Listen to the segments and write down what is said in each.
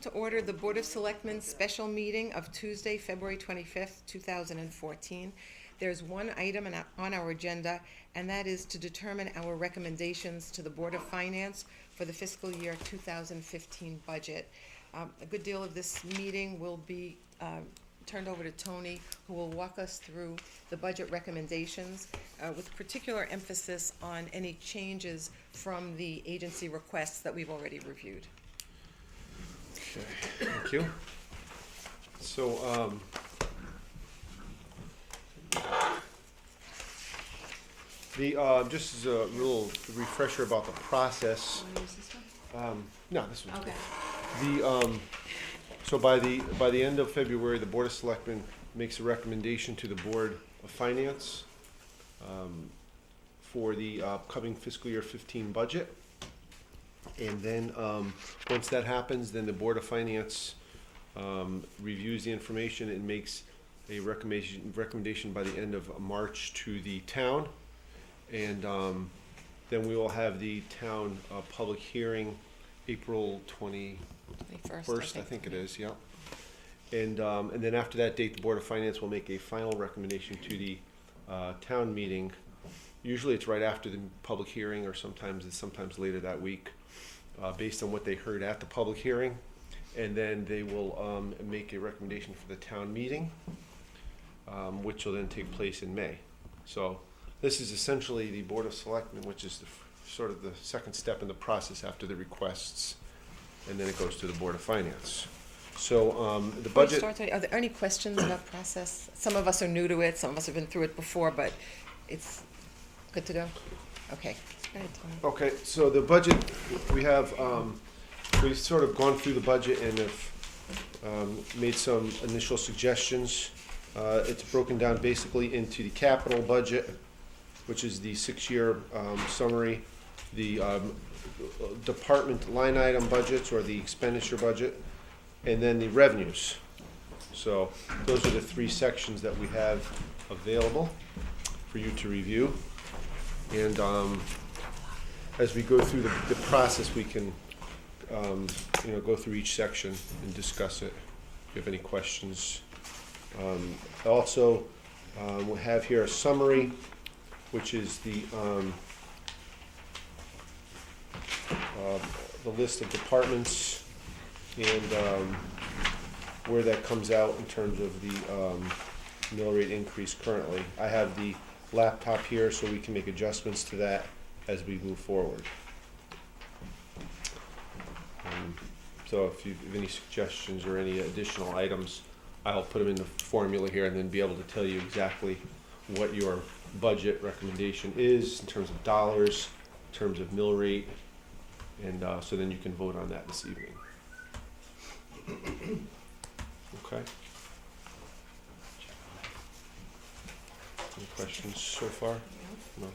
to order the Board of Selectmen special meeting of Tuesday, February 25th, 2014. There's one item on our agenda, and that is to determine our recommendations to the Board of Finance for the fiscal year 2015 budget. A good deal of this meeting will be turned over to Tony, who will walk us through the budget recommendations with particular emphasis on any changes from the agency requests that we've already reviewed. Okay, thank you. So, just as a little refresher about the process. Want to use this one? No, this one's Okay. good. So by the end of February, the Board of Selectmen makes a recommendation to the Board of Finance for the upcoming fiscal year 15 budget. And then, once that happens, then the Board of Finance reviews the information and makes a recommendation by the end of March to the town. And then we will have the town public hearing April 21st, I think it is, yeah. And then after that date, the Board of Finance will make a final recommendation to the town meeting. Usually it's right after the public hearing, or sometimes later that week, based on what they heard at the public hearing. And then they will make a recommendation for the town meeting, which will then take place in May. So this is essentially the Board of Selectmen, which is sort of the second step in the process after the requests, and then it goes to the Board of Finance. So the budget. Before we start, are there any questions about process? Some of us are new to it, some of us have been through it before, but it's good to go? Okay. Go ahead, Tony. Okay, so the budget, we've sort of gone through the budget and have made some initial suggestions. It's broken down basically into the capital budget, which is the 6-year summary, the department line item budgets, or the expenditure budget, and then the revenues. So those are the 3 sections that we have available for you to review. And as we go through the process, we can go through each section and discuss it if you have any questions. Also, we'll have here a summary, which is the list of departments and where that comes out in terms of the mill rate increase currently. I have the laptop here so we can make adjustments to that as we move forward. So if you have any suggestions or any additional items, I'll put them in the formula here and then be able to tell you exactly what your budget recommendation is in terms of dollars, in terms of mill rate, and so then you can vote on that this evening. Okay. Any questions so far? No.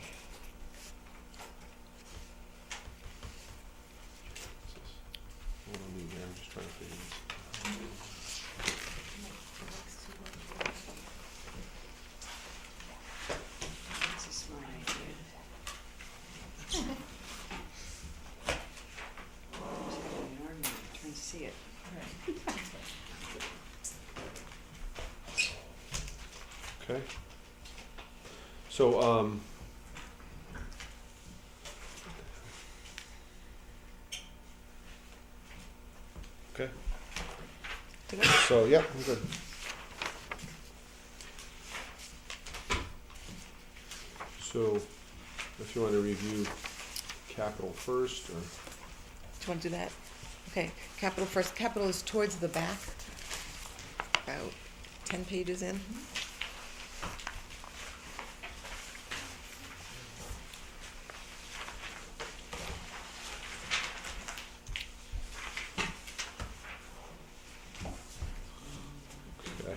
What do I need here? I'm just trying to figure this. That's a smart idea. Trying to see it. Okay. So, okay. To go? So, yeah, I'm good. So, if you want to review capital first, or, Do you want to do that? Okay, capital first. Capital is towards the back, about 10 pages in. okay.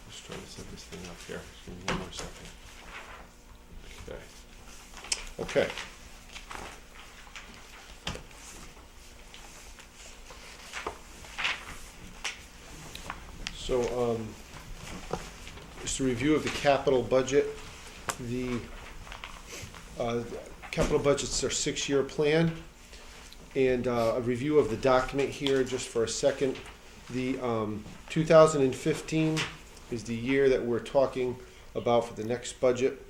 Just trying to set this thing up here. Just give me one more second. Okay. Okay. So, just a review of the capital budget. The capital budget's our 6-year plan, And a review of the document here, just for a second. The 2015 is the year that we're talking about for the next budget.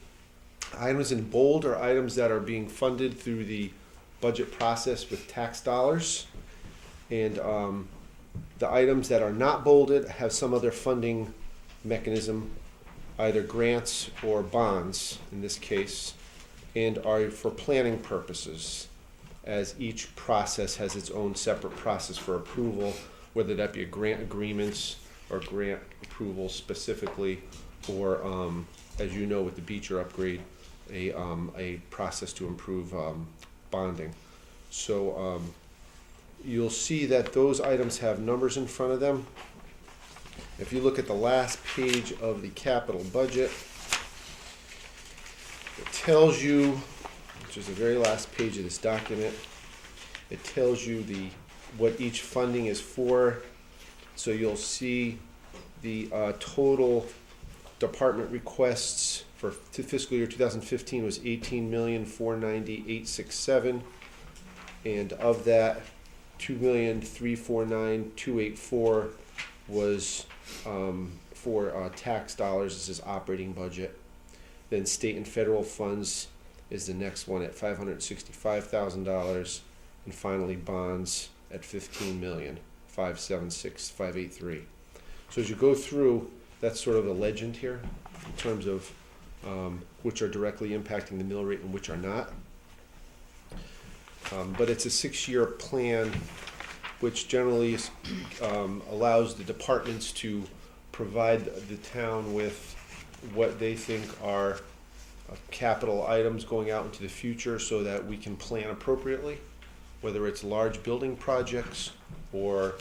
Items in bold are items that are being funded through the budget process with tax dollars. And the items that are not bolded have some other funding mechanism, either grants or bonds in this case, and are for planning purposes, as each process has its own separate process for approval, whether that be a grant agreements or grant approval specifically, or as you know with the Beecher upgrade, a process to improve bonding. So you'll see that those items have numbers in front of them. If you look at the last page of the capital budget, it tells you, which is the very last page of this document, it tells you what each funding is for. So you'll see the total department requests for fiscal year 2015 was $18,490,867, and of that, $2,349,284 was for tax dollars. This is operating budget. Then state and federal funds is the next one at $565,000, and finally bonds at $15,576,583. So as you go through, that's sort of the legend here in terms of which are directly impacting the mill rate and which are not. But it's a 6-year plan, which generally allows the departments to provide the town with what they think are capital items going out into the future so that we can plan appropriately, whether it's large building projects or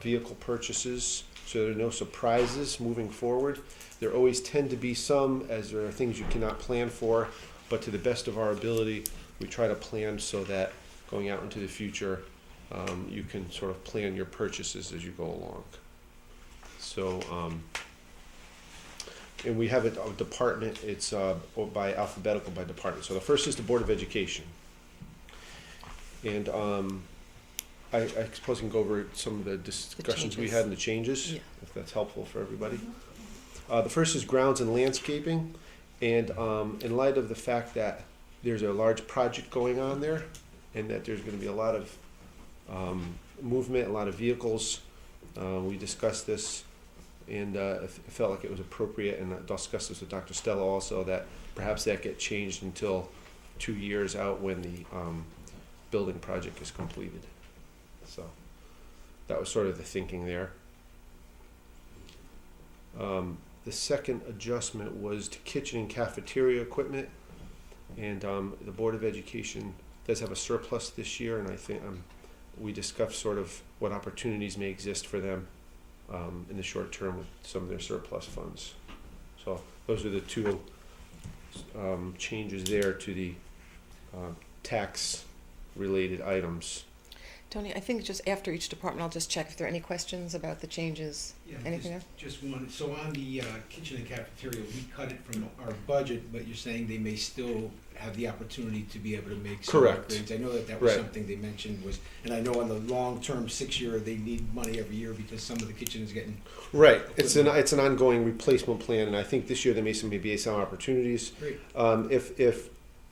vehicle purchases, so there are no surprises moving forward. There always tend to be some, as there are things you cannot plan for, but to the best of our ability, we try to plan so that going out into the future, you can sort of plan your purchases as you go along. So, and we have a department, it's by alphabetical by department. So the first is the Board of Education. And I suppose we can go over some of the discussions we had and the changes, Yeah. if that's helpful for everybody. The first is grounds and landscaping. And in light of the fact that there's a large project going on there and that there's going to be a lot of movement, a lot of vehicles, we discussed this, and it felt like it was appropriate, and I discussed this with Dr. Stella also, that perhaps that get changed until 2 years out when the building project is completed. So that was sort of the thinking there. The second adjustment was to kitchen and cafeteria equipment, and the Board of Education does have a surplus this year, and I think we discussed sort of what opportunities may exist for them in the short term with some of their surplus funds. So those are the two changes there to the tax-related items. Tony, I think just after each department, I'll just check if there are any questions about the changes. Yeah, Anything else? just one. So on the kitchen and cafeteria, we cut it from our budget, but you're saying they may still have the opportunity to be able to make some Correct. upgrades. I know that was Right. something they mentioned was, and I know on the long-term 6-year, they need money every year because some of the kitchen is getting. Right, it's an ongoing replacement plan, and I think this year there may be some opportunities. Great. And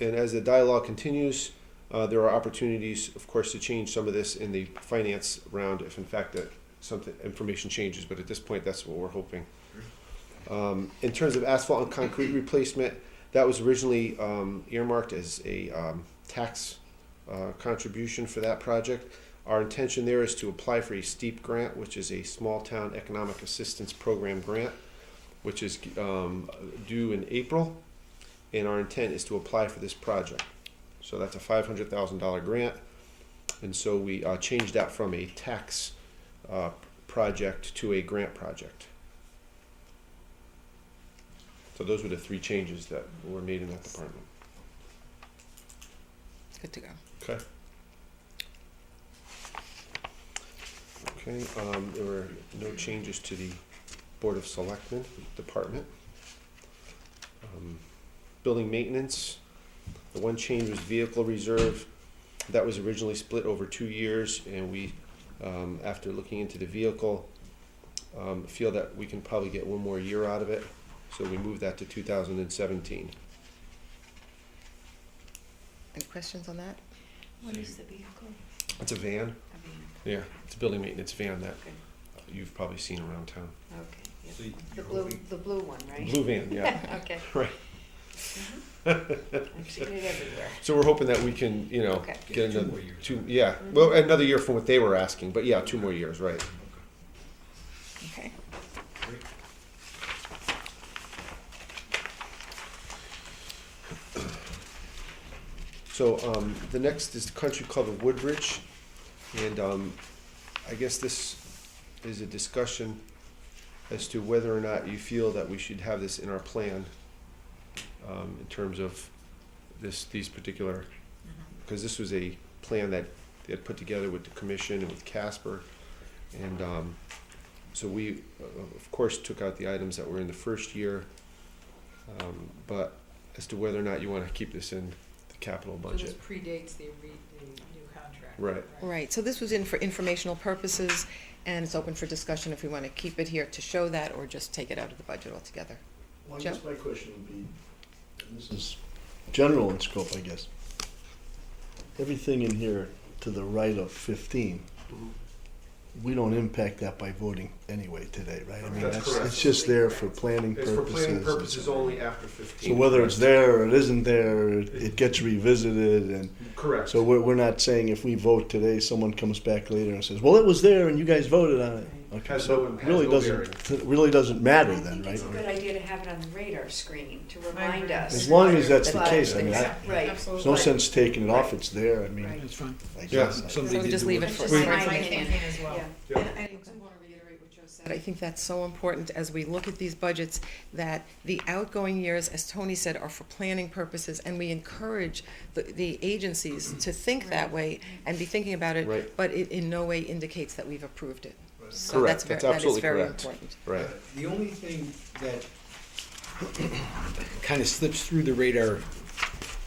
as the dialogue continues, there are opportunities, of course, to change some of this in the finance round if in fact that something information changes. But at this point, that's what we're hoping. In terms of asphalt and concrete replacement, that was originally earmarked as a tax contribution for that project. Our intention there is to apply for a STEEP grant, which is a Small Town Economic Assistance Program grant, which is due in April, and our intent is to apply for this project. So that's a $500,000 grant, and so we changed that from a tax project to a grant project. So those were the 3 changes that were made in that department. Good to go. Okay. Okay, there were no changes to the Board of Selectmen department. Building maintenance, the one change was vehicle reserve. That was originally split over 2 years, and we, after looking into the vehicle, feel that we can probably get one more year out of it, so we moved that to 2017. Any questions on that? What is the vehicle? It's a van, A van. yeah, it's a building maintenance van that Okay. you've probably seen around town. Okay, yep. So The you're blue, hoping- the blue one, right? Blue van, yeah, Okay. right. I've seen it everywhere. So we're hoping that we can, Okay. get Get 2 another more years. yeah, well, another year from what they were asking, but yeah, 2 more years, right. Okay. Great. So, the next is the Country Club of Woodbridge, and, I guess this is a discussion as to whether or not you feel that we should have this in our plan, in terms of these particular, because this was a plan that they had put together with the commission and with Casper, and, so we, of course, took out the items that were in the first year, but as to whether or not you wanna keep this in the capital So budget. this predates the new contract. Right. Right, so this was in for informational purposes, and it's open for discussion if we want to keep it here to show that, or just take it out of the budget altogether. Well, I Joe? guess my question would be, and this is general in scope, I guess. Everything in here to the right of 15, we don't impact that by voting anyway today, right? I mean, That's correct. it's just there for planning It's for planning purposes. purposes only after 15. So whether it's there or it isn't there, it gets revisited, and Correct. so we're not saying if we vote today, someone comes back later and says, well, it was there and you guys voted on it. Okay, Has so no- it has really no doesn't matter I then, think right? it's a good idea to have it on the radar screen to remind agree. us. As long as that's the But- case, I mean, Right. there's no sense taking it off, it's there, I mean, Right. That's fine. I Yeah. guess. Somebody So we did just the leave work. it for Just for my information. opinion. as well. Yeah. Yeah. And I do want to reiterate what Joe said. I think that's so important as we look at these budgets, that the outgoing years, as Tony said, are for planning purposes, and we encourage the agencies to think that way and be thinking about it, Right. but it in no way indicates that we've approved it. So Correct. that's That's that is absolutely very correct. important. Right. The only thing that kind of slips through the radar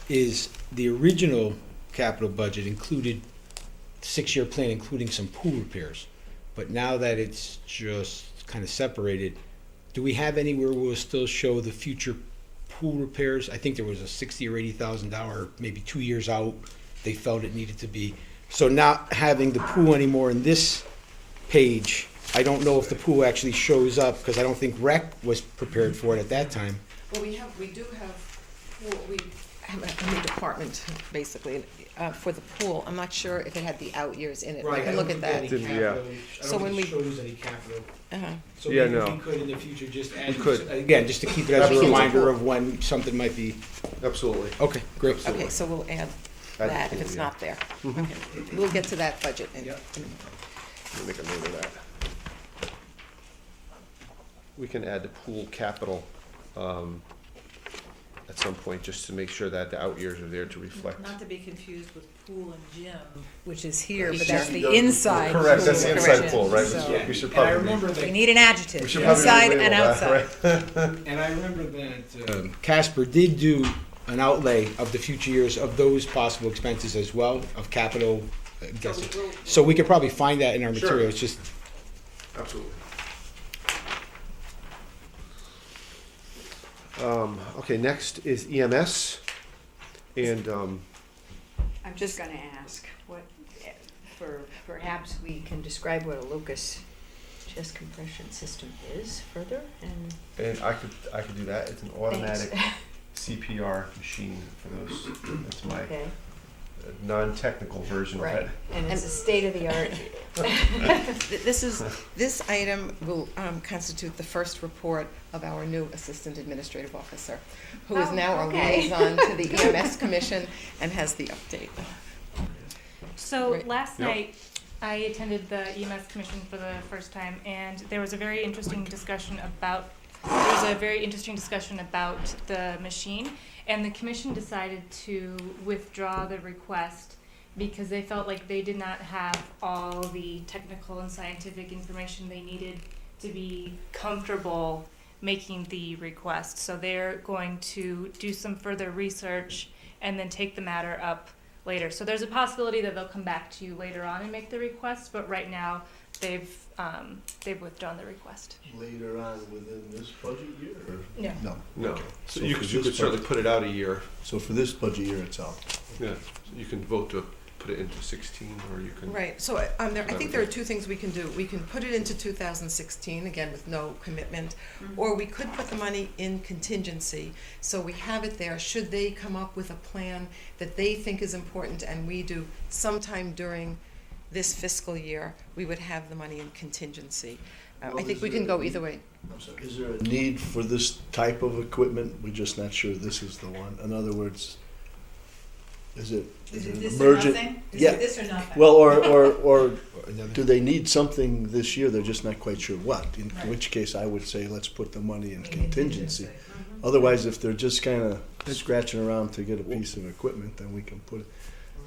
is the original capital budget included 6-year plan, including some pool repairs. But now that it's just kind of separated, do we have anywhere where we'll still show the future pool repairs? I think there was a $60,000 or $80,000, maybe 2 years out, they felt it needed to be. So not having the pool anymore in this page, I don't know if the pool actually shows up, because I don't think rec was prepared for it at that time. Well, we do have, we have a new department, basically, for the pool. I'm not sure if it had the out years in it. We can look at that. Didn't- yeah. So when we- shows any capital. Uh-huh. So Yeah, maybe no. we could in the future just add, We could. again, just to keep it as a Absolutely. reminder of when something might be, Absolutely. okay, great. Absolutely. Okay, so we'll add Add the that if pool, it's yeah. not there. Mhm. Okay, we'll get to that budget in a Yep. minute. Let me make a note of that. We can add the pool capital, at some point, just to make sure that the out years are there to reflect. Not to be confused with pool and gym, which is here, but Sure. that's the inside. Correct, that's the pool inside gym. pool, right? So Yeah, We should and I probably, remember We that, need an we adjective, should probably inside relabel and that, outside. right? and I remember that Casper did do an outlay of the future years of those possible expenses as well, of capital, guesses. So we could probably find that in our Sure. materials, just, Absolutely. Okay, next is EMS, and, I'm just gonna ask, what, perhaps we can describe what a Lucas chest compression system is further, and I could do that, it's an automatic CPR machine for those, that's my okay, non-technical version of right, it. and it's a state-of-the-art. This item will constitute the first report of our new Assistant Administrative Officer, who is Oh, now our okay. liaison to the EMS Commission and has the update. So Right. last Yep. night, I attended the EMS commission for the first time, and there was a very interesting discussion about the machine, and the commission decided to withdraw the request because they felt like they did not have all the technical and scientific information they needed to be comfortable making the request. So they're going to do some further research and then take the matter up later. So there's a possibility that they'll come back to you later on and make the request, but right now they've withdrawn the request. Later on within this budget year, or? No. No. No, Okay. so So you for could this certainly budget- put it out a year. So for this budget year, it's out. Yeah, you can vote to put it into 16, or you can. Right, so I think there are two things we can do. We can put it into 2016, again, with no commitment, or we could put the money in contingency, so we have it there, should they come up with a plan that they think is important and we do sometime during this fiscal year, we would have the money in contingency. I Well, think is we can there- go either way. I'm sorry, is there a need for this type of equipment? We're just not sure this is the one. In other words, is it Is an it this or emergent? nothing? Is Yeah. it this or nothing? Well, or Another- do they need something this year? They're just not quite sure what. In Right. which case, I would say let's put the money in In contingency. Mhm. Otherwise, if they're just kind of scratching around to get a piece of equipment, then we can put it,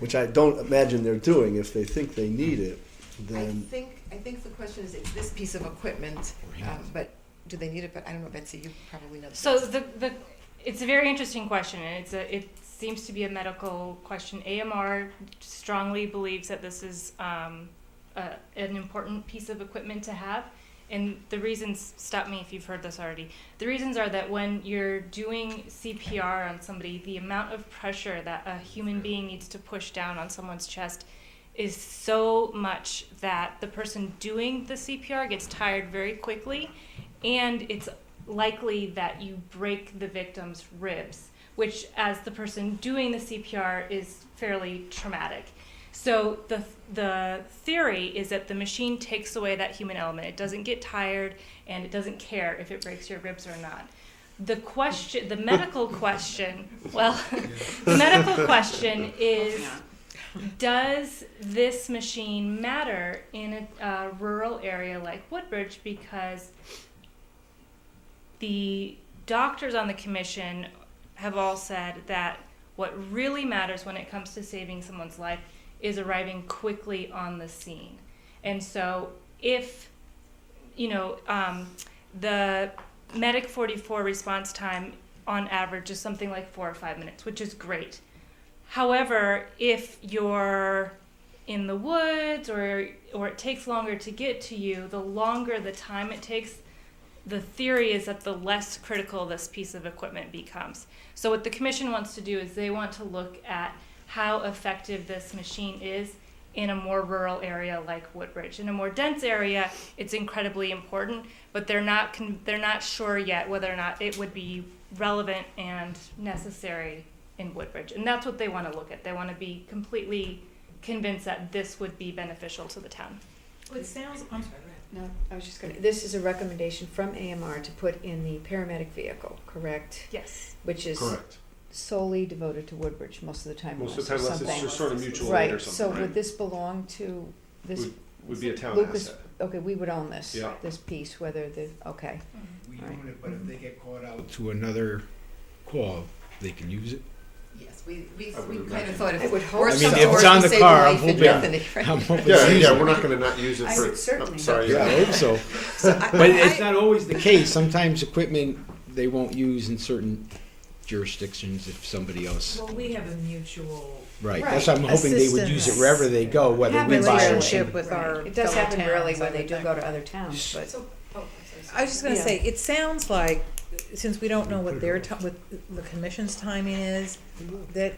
which I don't imagine they're doing. If they think they need it, then I think the question is, it's this piece of equipment, but do they need it? But I don't know, Betsy, you probably know. So best. it's a very interesting question, and it seems to be a medical question. AMR strongly believes that this is an important piece of equipment to have, and the reasons, stop me if you've heard this already, the reasons are that when you're doing CPR on somebody, the amount of pressure that a human being needs to push down on someone's chest is so much that the person doing the CPR gets tired very quickly, and it's likely that you break the victim's ribs, which as the person doing the CPR is fairly traumatic. So the theory is that the machine takes away that human element. It doesn't get tired, and it doesn't care if it breaks your ribs or not. The medical question, the medical question is, does this machine matter in a rural area like Woodbridge? Because the doctors on the commission have all said that what really matters when it comes to saving someone's life is arriving quickly on the scene. And so if, the Medic 44 response time on average is something like 4 or 5 minutes, which is great. However, if you're in the woods or it takes longer to get to you, the longer the time it takes, the theory is that the less critical this piece of equipment becomes. So what the commission wants to do is they want to look at how effective this machine is in a more rural area like Woodbridge. In a more dense area, it's incredibly important, but they're not sure yet whether or not it would be relevant and necessary in Woodbridge. And that's what they want to look at. They want to be completely convinced that this would be beneficial to the town. Well, it sounds, I'm sorry, go ahead. No, I was just gonna, this is a recommendation from AMR to put in the paramedic vehicle, correct? Yes. Which is Correct. solely devoted to Woodbridge most of the time. Most of the time, unless it's something. just sort of mutual aid or Right, so something, would right? this belong to this, Would be a town Lucas, asset. okay, we would own this, Yeah. this piece, whether the, okay. We Right. own it, but if they get caught out to another call, they can use it. Yes, we I would kind of imagine. thought I if would hope worse I mean, comes so. to if it's worse, on we the save car, a I'm life in hoping- Bethany, right? I'm hoping Yeah, to use yeah, it. we're not gonna not use it I for. would certainly I'm sorry. hope Yeah, I yeah. hope so. So But it's not always the case. Sometimes equipment they won't use in certain jurisdictions if somebody else. Well, we have a mutual Right. Right. That's why I'm hoping they would use it Assistance. wherever they go, whether we Happens buy it or relationship somebody. with our It does fellow happen rarely towns, when I they would do think. go to other towns, but. So, I was just gonna Yeah. say, it sounds like, since we don't know what what the commission's timing is, that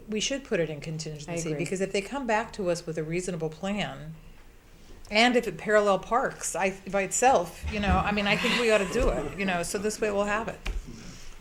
we should put it in contingency, agree. because if they come back to us with a reasonable plan, and if it parallel parks, by itself, I think we ought to do it, so this way we'll have it,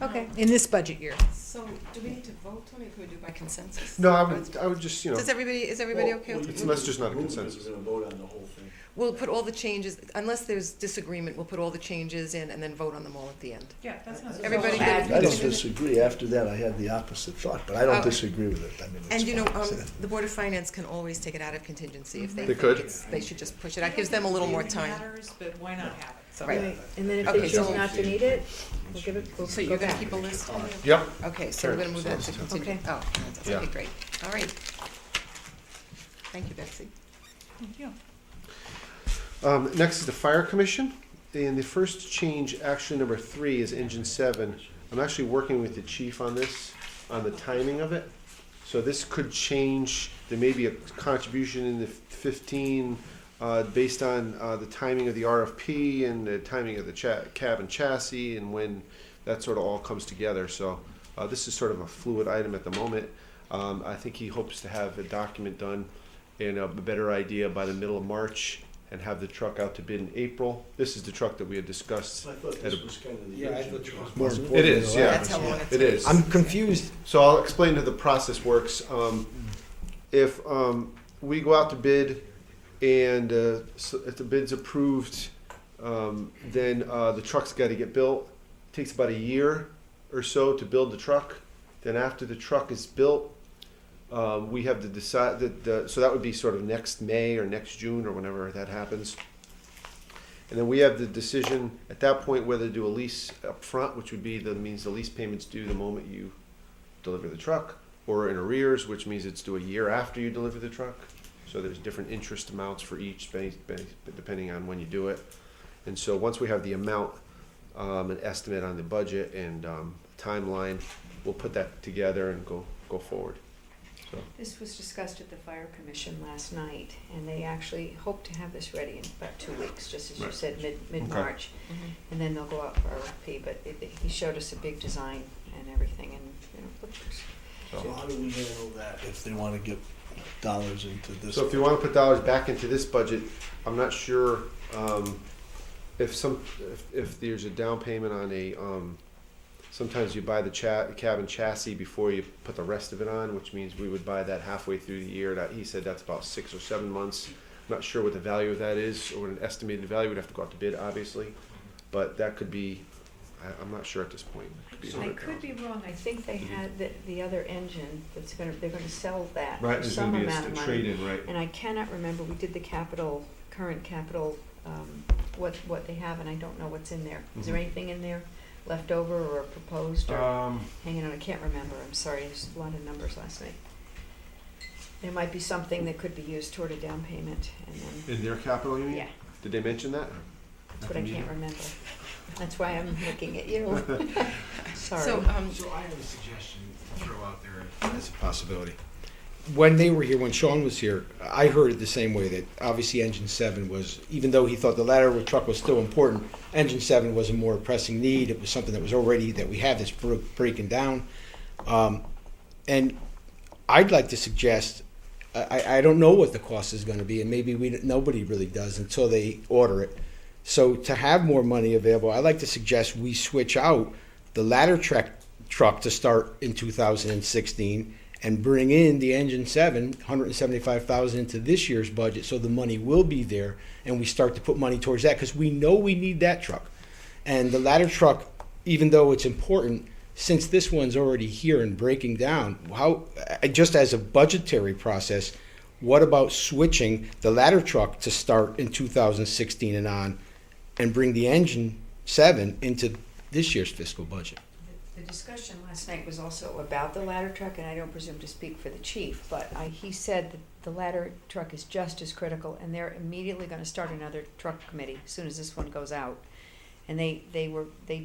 Okay. in this budget year. So, do we need to vote on it, or can we do it by consensus? No, I would just, Is everybody okay with it? unless there's not a consensus. We're gonna vote on the whole thing. We'll put all the changes, unless there's disagreement, we'll put all the changes in and then vote on them all at the end. Yeah, that sounds. Everybody good? I don't disagree. After that, I had the opposite thought, but I don't Okay. disagree with it. I mean, And it's fine. the Board of Finance can always take it out of contingency if they They think could. they should just push it out, gives them a little more time. Matters, but why not have it, so. Right. Right, and then if Okay, they choose so- not to need it, we'll give it, we'll So go you're gonna back. keep a list? Yep. Okay, so we're gonna move that to contingent, Okay. oh, that's Yeah. okay, great, all right. Thank you, Betsy. Thank you. Next is the Fire Commission, and the first change, actually number 3, is engine 7. I'm actually working with the chief on this, on the timing of it. So this could change, there may be a contribution in the 15, based on the timing of the RFP and the timing of the cab and chassis and when that sort of all comes together. So this is sort of a fluid item at the moment. I think he hopes to have a document done and a better idea by the middle of March and have the truck out to bid in April. This is the truck that we had discussed. I thought at this a- was kind of the Yeah, I original thought it truck, was more wasn't important. It is, yeah. That's how long It is. I'm confused. So I'll explain how the process works. If we go out to bid and if the bid's approved, then the truck's got to get built. It takes about a year or so to build the truck. Then after the truck is built, we have to decide so that would be sort of next May or next June or whenever that happens. And then we have the decision at that point whether to do a lease up front, which would be means the lease payments due the moment you deliver the truck, or in arrears, which means it's due a year after you deliver the truck. So there's different interest amounts for each, depending on when you do it. And so once we have the amount, an estimate on the budget and timeline, we'll put that together and go forward. This was discussed at the fire commission last night, and they actually hope to have this ready in about 2 weeks, just as you Right. said, mid-March. And then they'll go out for RFP, but he showed us a big design and everything, and, it looks. So how do we handle that if they wanna get dollars into this? So if you want to put dollars back into this budget, I'm not sure if there's a down payment on a. Sometimes you buy the cab and chassis before you put the rest of it on, which means we would buy that halfway through the year. He said that's about 6 or 7 months. I'm not sure what the value of that is or what an estimated value. We'd have to go out to bid, obviously, but that could be. I'm not sure at this point. It could be I could be wrong, I think they had the other engine they're gonna sell that Right, for there's some going to be amount of a money. trade-in, right? And I cannot remember, we did the current capital, what they have, and I don't know what's in there. Is there Mhm. anything in there left over or proposed or hanging on? I can't remember, I'm sorry, there's a lot of numbers last night. There might be something that could be used toward a down payment, and then, In their capital, you mean? yeah, Did they mention that? that's what I can't remember. That's why I'm looking at you. Sorry. So, So I have a suggestion to throw out there as a possibility. When they were here, when Sean was here, I heard it the same way, that obviously Engine 7 was, even though he thought the ladder truck was still important, Engine 7 was a more pressing need. It was something that was already, that we had that's breaking down. And I'd like to suggest, I don't know what the cost is gonna be, and maybe nobody really does until they order it. So to have more money available, I'd like to suggest we switch out the ladder truck to start in 2016 and bring in the Engine 7, $175,000 into this year's budget, so the money will be there, and we start to put money towards that, because we know we need that truck. And the ladder truck, even though it's important, since this one's already here and breaking down, just as a budgetary process, what about switching the ladder truck to start in 2016 and on, and bring the Engine 7 into this year's fiscal budget? The discussion last night was also about the ladder truck, and I don't presume to speak for the chief, but he said that the ladder truck is just as critical, and they're immediately gonna start another truck committee as soon as this one goes out. And they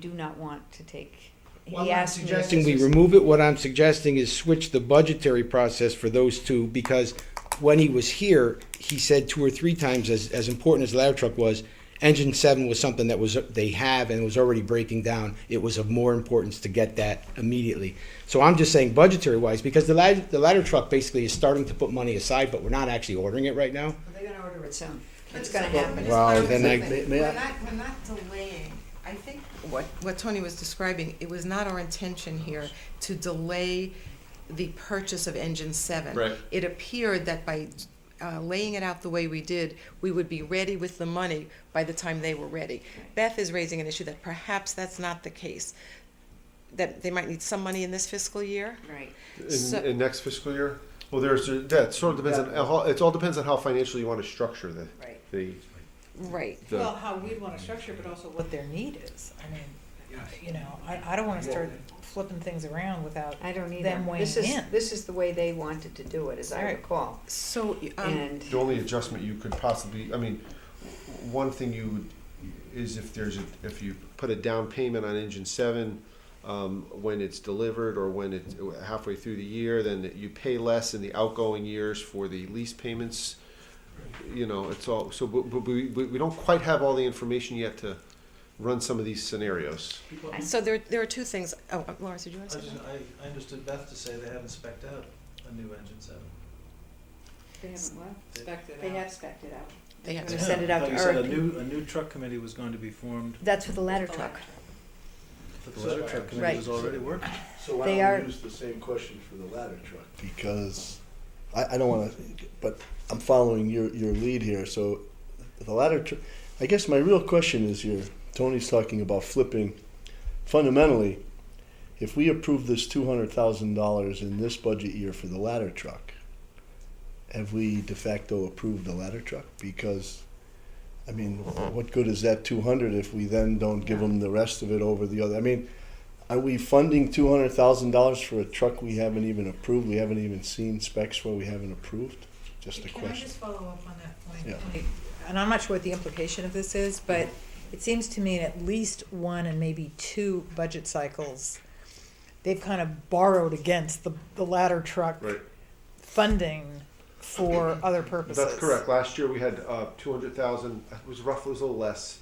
do not want to take, he asked me. Suggesting we remove it. What I'm suggesting is switch the budgetary process for those two, because when he was here, he said 2 or 3 times, as important as the ladder truck was, Engine 7 was something that they have and was already breaking down. It was of more importance to get that immediately. So I'm just saying budgetary wise, because the ladder truck basically is starting to put money aside, but we're not actually ordering it right now. They're gonna order it soon. It's But gonna so- happen. Well, then May I- We're not delaying. I think what Tony was describing, it was not our intention here to delay the purchase of Engine 7. Right. It appeared that by laying it out the way we did, we would be ready with the money by the time they were ready. Beth is raising an issue that perhaps that's not the case, that they might need some money in this fiscal year. Right. So- In next fiscal year? Well, that sort of depends on, it all depends on how financially you want to structure Right. the Right. Well, how we'd want to structure, but also what their need is. I mean, I don't want to start flipping things around without I don't either. them weighing in. This is the way they wanted to do it, as I Right. recall. So, And The only adjustment you could possibly, one thing is if you put a down payment on Engine 7, when it's delivered or when it's halfway through the year, then you pay less in the outgoing years for the lease payments. You know, it's all, so but we don't quite have all the information yet to run some of these scenarios. So there are two things. Oh, Lawrence, did you want to I say just, something? I understood Beth to say they haven't spec'd out a new engine 7. They haven't what? Expect it They out. have spec'd it out. They have We're to gonna send it out I to thought you said RFP. a new truck committee was going to be formed, That's for the ladder truck. but the ladder truck committee Right. was already working. So why They don't are- we use the same question for the ladder truck? Because I don't wanna, but I'm following your lead here, so the ladder truck, I guess my real question is here, Tony's talking about flipping, fundamentally, if we approve this $200,000 in this budget year for the ladder truck, have we de facto approved the ladder truck? Because, I mean, what good is that 200 if we then don't give them the rest of it over the other? I mean, are we funding $200,000 for a truck we haven't even approved? We haven't even seen specs for, we haven't approved? Just a Can I question. just follow up on that point? Yeah. Tony? And I'm not sure what the implication of this is, but it seems to me in at least one and maybe two budget cycles, they've kind of borrowed against the ladder truck Right. funding for other purposes. That's correct. Last year we had 200,000. It was roughly, it was a little less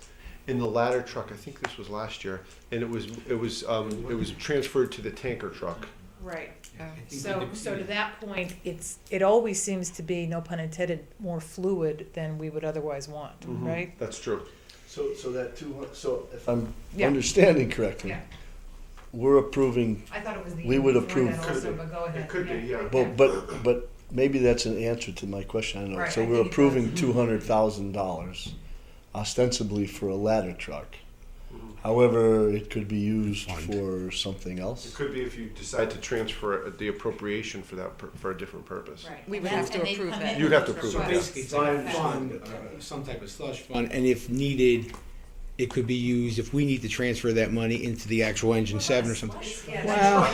in the ladder truck. I think this was last year, and it was transferred to the tanker truck. Right. Oh. So to that point, it always seems to be, no pun intended, more fluid than we would otherwise want, Mhm. right? That's true. So that 200, so if I'm Yeah. understanding correctly, Yeah. we're approving, I thought it was the We year would before approve- that Could also, be. but go ahead. It could be, yeah. but maybe that's an answer to my question, I know. Right, So I we're think it approving does. $200,000 ostensibly for a ladder truck. However, it could be used for something It else. could be if you decide to transfer the appropriation for that for a different purpose. Right. We would And have to and they approve come that. in You'd with have to those approve it, requests. Basically, it's like a fund, some type of slush fund, and if needed, it could be used, if we need to transfer that money into the actual engine 7 or something. Well,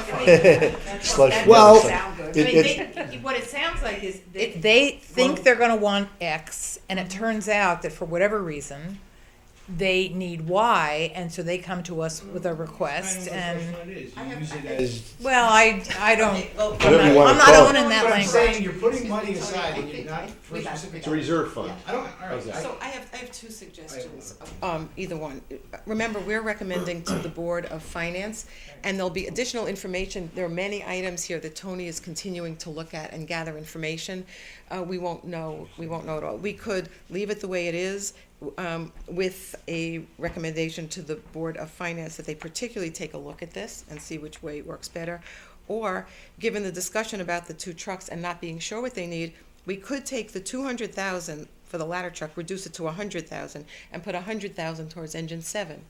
Slush fund Well, Sound good. I It- mean, it- what it sounds like is they think they're gonna want X, and it turns out that for whatever reason, they need Y, and so they come to us with a request, and, Use it as. well, I don't, Whatever you wanna I'm not call it. owning that What I'm language. saying, you're putting money aside and you're not for We got it. specific. It's a reserve fund. I don't, all right. So I have two suggestions, either one. Remember, we're recommending to the Board of Finance, and there'll be additional information. There are many items here that Tony is continuing to look at and gather information. We won't know it all. We could leave it the way it is, with a recommendation to the Board of Finance that they particularly take a look at this and see which way works better. Or, given the discussion about the two trucks and not being sure what they need, we could take the 200,000 for the ladder truck, reduce it to 100,000, and put 100,000 towards engine 7.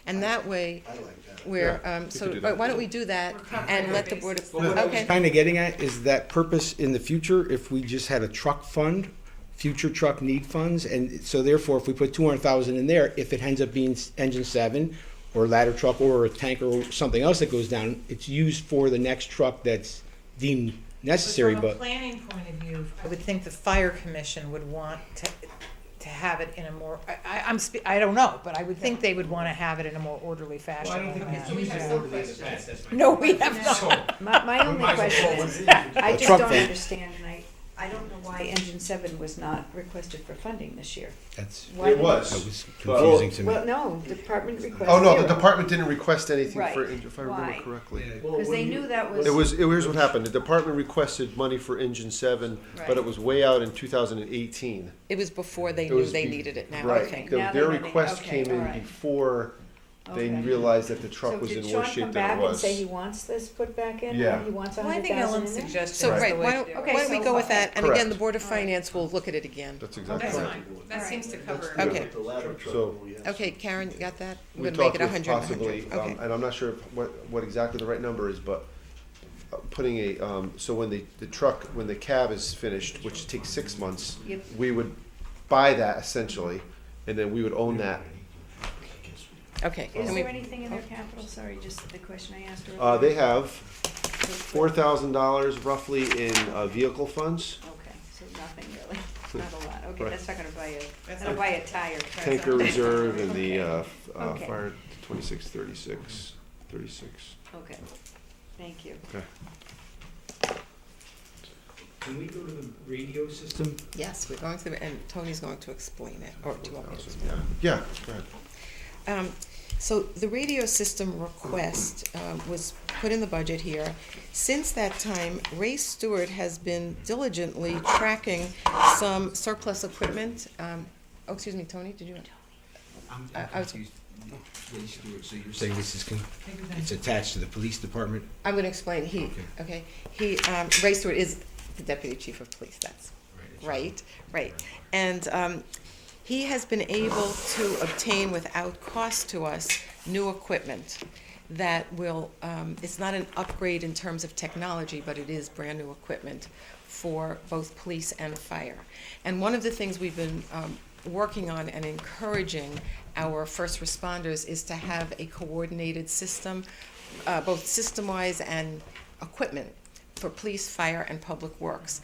And that way, I like that. we're, Yeah, so could do that. why don't we do that We're covering and our let the Board bases. of, What I was okay. kind of getting at is that purpose in the future, if we just had a truck fund, future truck need funds, and so therefore, if we put 200,000 in there, if it ends up being engine 7 or ladder truck or a tanker or something else that goes down, it's used for the next truck that's deemed necessary, From a but planning point of view, I would think the fire commission would want to have it in a more, I don't know, but I would think they would want to have it in a more orderly fashion than that. used in order in the past, that's my. No, we have not. My only question is, I A just truck don't fund. understand, and I don't know why engine 7 was not requested for funding this year. That's, Why It didn't- was. that was But- confusing to me. Well, no, department requested. Oh no, the zero. department didn't request anything Right. for, if I remember Why? correctly. Because they knew that was. Here's what happened. The department requested money for engine 7, but Right. it was way out in 2018. It was before they It knew was they be- needed it now, I Right. think. Now Their they know they- request okay, came in all right. before they Okay. realized that the truck was in So worse did Sean shape come than back it and say he was. wants this put back in? Yeah. He wants Well, I think 100,000 Ellen's in there? suggestion So, is right, the why way don't, to do Okay, why don't we so- go with that? And Correct. again, the Board of All right. Finance will look at it again. That's exactly That's right. fine. That seems to cover. Let's Okay. deal with the ladder truck So- when we have Okay, Karen, you got that? We're We gonna make talked it with 100, possibly, 100. Okay. and I'm not sure what exactly the right number is, but putting a, so when the truck, when the cab is finished, which takes 6 months, Yep. we would buy that essentially, and then we would own that. Okay. Is and we- there anything in their capital? Sorry, just the question I asked earlier. They have $4,000 roughly in vehicle funds, Okay, so nothing really, not a lot. Okay, Right. that's not gonna buy That's gonna not- buy a tire. tanker reserve, and the Okay. fire 26, 36, 36. Okay, thank you. Can we go to the radio system? Yes, we're going to, and Tony's going to explain it, or do you want me to explain it? Yeah, go ahead. So the radio system request was put in the budget here. Since that time, Ray Stewart has been diligently tracking some surplus equipment. Oh, excuse me, Tony, did you? I was- So you're saying this is, it's attached to the police department? I'm going to explain. Ray Stewart is the deputy chief of police. That's right. And he has been able to obtain without cost to us new equipment that will, it's not an upgrade in terms of technology, but it is brand new equipment for both police and fire. And one of the things we've been working on and encouraging our first responders is to have a coordinated system, both system-wise and equipment for police, fire, and public works.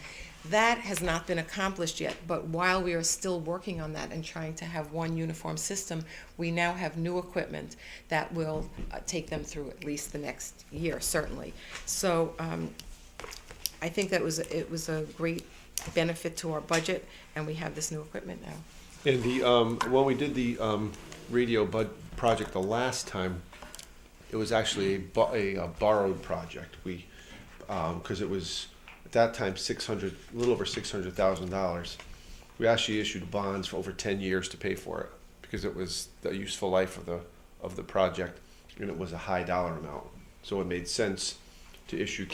That has not been accomplished yet, but while we are still working on that and trying to have one uniform system, we now have new equipment that will take them through at least the next year, certainly. So I think that it was a great benefit to our budget, and we have this new equipment now. And the, when we did the radio project the last time, it was actually a borrowed project. We, because it was, at that time, a little over $600,000. We actually issued bonds for over 10 years to pay for it because it was the useful life of the project, and it was a high dollar amount. So it made sense to issue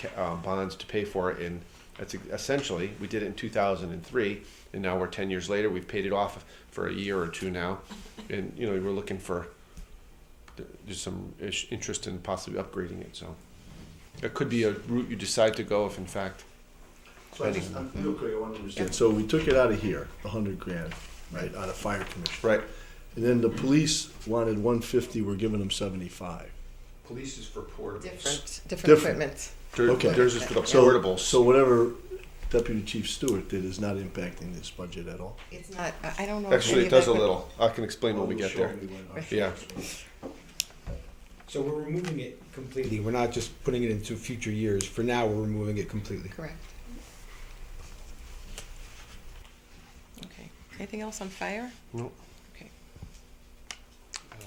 bonds to pay for it, and that's essentially, we did it in 2003, and now we're 10 years later. We've paid it off for a year or two now, and we're looking for there's some interest in possibly upgrading it. So that could be a route you decide to go if, in fact. So real quick, I want to understand. So we took it out of here, $100,000, right, out of fire commission. Right. And then the police wanted 150, we're giving them 75. Police is for portables. Different Different. equipment. Okay. Theirs is for the So- portables. So whatever Deputy Chief Stewart did is not impacting this budget at all? It's not, I don't know. if Actually, any it of does that a would- little. I can explain when we get there. Yeah. So we're removing it completely. We're not just putting it into future years. For now, we're removing it completely. Correct. Okay. Anything else on fire? No. Okay.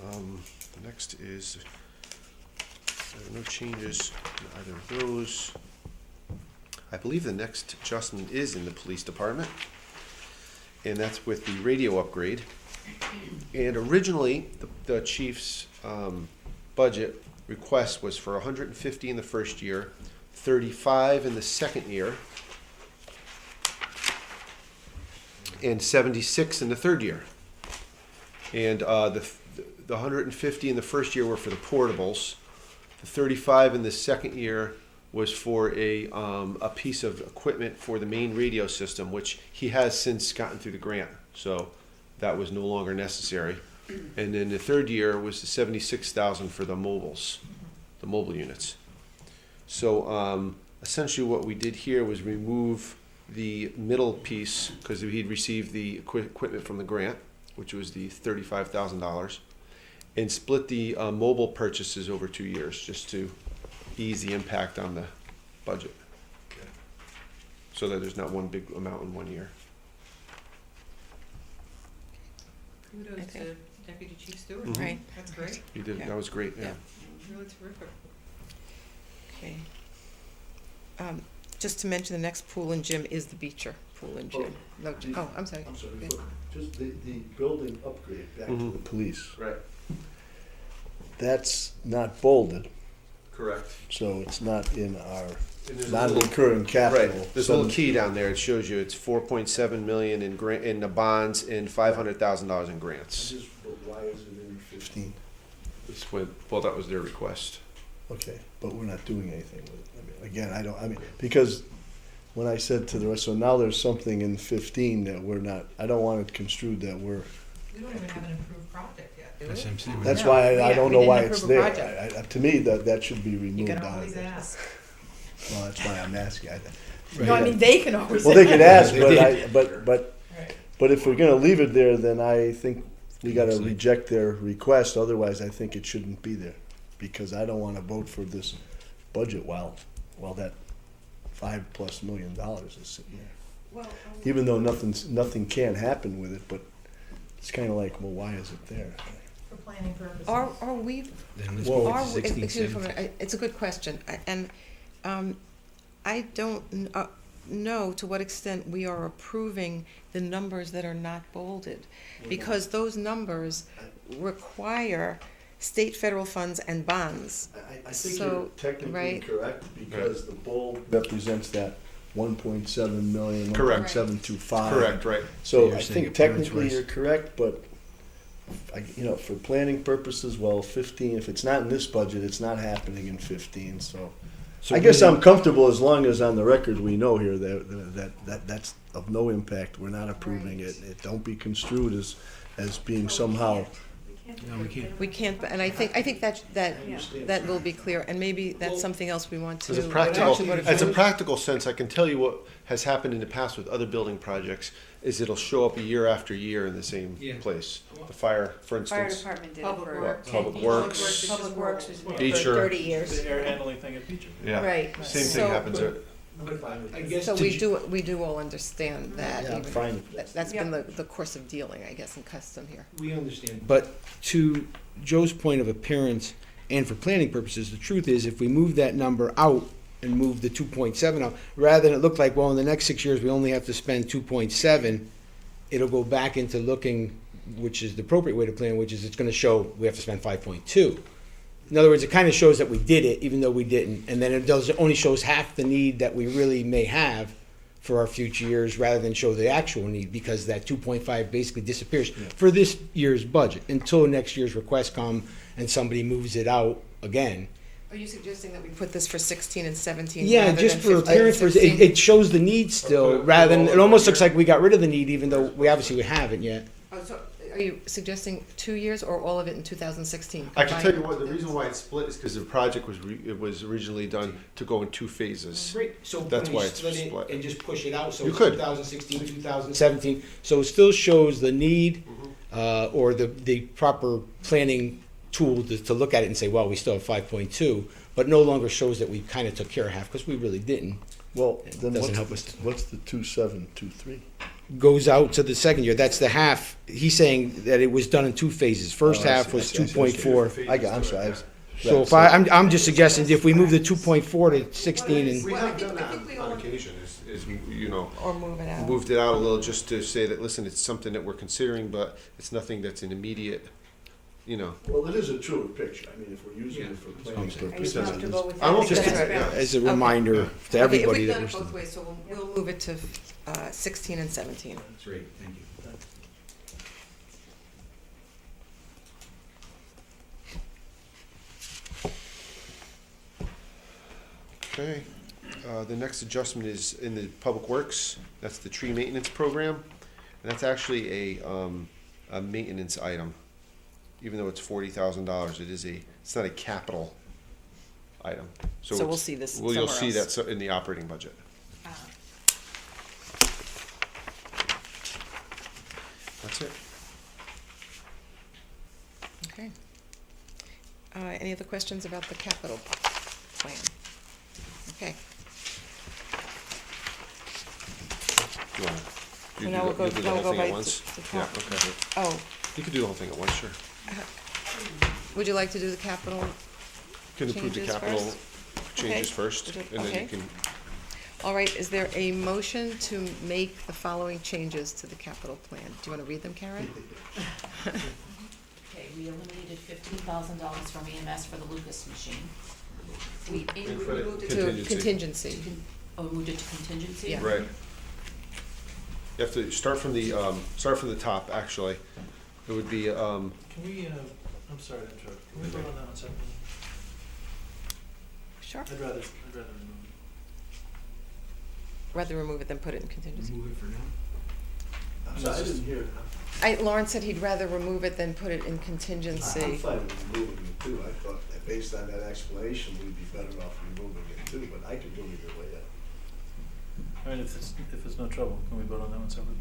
The next is, there are no changes in either of those. I believe the next adjustment is in the police department, and that's with the radio upgrade. And originally, the chief's budget request was for 150 in the first year, 35 in the second year, and 76 in the third year. And the 150 in the first year were for the portables. The 35 in the second year was for a piece of equipment for the main radio system, which he has since gotten through the grant. So that was no longer necessary. And then the third year was the 76,000 for the mobiles, the mobile units. So essentially what we did here was remove the middle piece because he'd received the equipment from the grant, which was the $35,000, and split the mobile purchases over 2 years just to ease the impact on the budget, so that there's not one big amount in 1 year. Kudos Okay. to Deputy Chief Stewart. Mhm. Right. That's great. He did. Yeah. That was great. Yeah. Really terrific. Okay. Just to mention, the next pool and gym is the Beecher Pool and Gym. No, oh, I'm sorry. I'm sorry, Yeah. but just the building upgrade back to Mhm. the police, Right. that's not bolded, Correct. so it's not in our And there's a non-recurring capital. Right. There's a little key down there. It shows you it's 4.7 million in the bonds and $500,000 in grants. But why is it in 15? Well, that was their request. Okay, but we're not doing anything with it. I mean, again, because when I said to the rest, so now there's something in 15 that we're not, I don't want it construed that we're, We don't even have an approved project yet, do That's what I'm saying. that's No, why I yeah, don't we know didn't why approve it's a there. project. To me, that should be removed You out can of always it. ask. Well, that's why I'm asking. No, I mean, they can always. Well, they could ask, They but did. but if we're gonna leave it there, then I think we gotta Absolutely. reject their request, otherwise I think it shouldn't be there. because I don't wanna vote for this budget while that $5+ million is sitting there. Well, Even though nothing can happen with it, but it's kinda like, well, why is it there? For planning purposes. are we Then let's Well, go Are to we- 16, excuse me for a 17. minute, it's a good question, and I don't know to what extent we are approving the numbers that are not bolded, because those numbers require state, federal funds and bonds. I think you're So, technically right. correct, because the bold represents that 1.7 million, Correct. 1.725. Correct, right. So You're I saying think appearance technically wise. you're correct, but for planning purposes, well, 15, if it's not in this budget, it's not happening in 15, so. So I guess really- I'm comfortable as long as on the record we know here that's of no impact, we're not approving it. It don't be construed as being somehow. No, we can't. We can't, and I think that will be clear, and maybe that's something else we want to. As a practical, actually, what if as a you- practical sense, I can tell you what has happened in the past with other building projects, is it'll show up year after year in the same Yeah. place. The fire, for Fire instance. department did it Public for. Works. Public 10 Works. years. Public Works was for Beecher. 30 years. The air handling thing at Beecher. Yeah. Right. Same So- thing happens there. I'm fine with I that. guess So to we do all understand that. Yeah, I'm even- fine with that. That's been the course of dealing, I guess, in custom here. We understand. But to Joe's point of appearance and for planning purposes, the truth is if we move that number out and move the 2.7 out, rather than it look like, well, in the next 6 years, we only have to spend 2.7, it'll go back into looking, which is the appropriate way to plan, which is it's gonna show we have to spend 5.2. In other words, it kind of shows that we did it, even though we didn't, and then it only shows half the need that we really may have for our future years, rather than show the actual need, because that 2.5 basically disappears for this year's budget until next year's requests come and somebody moves it out again. Are you suggesting that we put this for 16 and 17 Yeah, rather just than for 15 and appearance, it, 16? it shows the need still, Okay, rather than, well, it almost looks yeah. like we got rid of the need, even though we obviously haven't yet. Oh, so are you suggesting 2 years or all of it in 2016? I can tell you combined? what, the reason why it's split is because the project it was originally done to go in 2 phases. Great, so That's can we why it's split it split. and just push it out, so You it's could. 2016, 2017, so it still shows the need, or the proper planning tool to look at it and say, well, we still have 5.2, but no longer shows that we kind of took care of half, because we really didn't. Well, It then doesn't help us. what's the 2.723? Goes out to the second year, that's the half, he's saying that it was done in 2 phases, first Oh, I half see, was I see, I see. 2.4. I'm sorry. So if I'm just suggesting if we move the 2.4 to 16 and. We Well, I have think- done I that think we on all- occasion, is, you know, Or move it out? moved it out a little just to say that, listen, it's something that we're considering, but it's nothing that's an immediate, you know. Well, it is a truer picture. I mean, if we're using Yeah. it for That's planning what I'm saying. Are you purposes. comfortable with that? I'm okay with That's that, right. yeah. As a reminder to Okay, everybody if that we've we're done it both ways, so we'll move it to 16 and 17. That's great, thank you. Okay, the next adjustment is in the Public Works, that's the tree maintenance program. And that's actually a maintenance item. Even though it's $40,000, it's not a capital item. So it's- we'll see this Well, you'll somewhere see else. that in the operating budget. That's it. Okay. Any other questions about the capital plan? Okay. You wanna- So you now do we'll the- go- you'll do the now whole we'll go thing at right once? to the Yeah, top. okay. Oh, You could do the whole thing at once, sure. would you like to do the capital? You can approve the Changes capital first? changes Okay. first, Would you- and then okay. you can, All right, is there a motion to make the following changes to the capital plan? Do you want to read them, Karen? Okay, we eliminated $15,000 from EMS for the Lucas machine. We And for the moved it to contingency. contingency. moved it to contingency. Yeah. Right. You have to start from the top, actually. It would be, Can we, I'm sorry to interrupt, can we vote on that one separately? Sure. I'd rather remove Rather remove it than put it in contingency. Move it for now. I'm sorry, I didn't hear. Lawrence said he'd rather remove it than put it in I'm contingency. fine with removing it too. I thought that based on that explanation, we'd be better off removing it too, but I could do either way. it. I mean, if it's no trouble, can we vote on that one separately?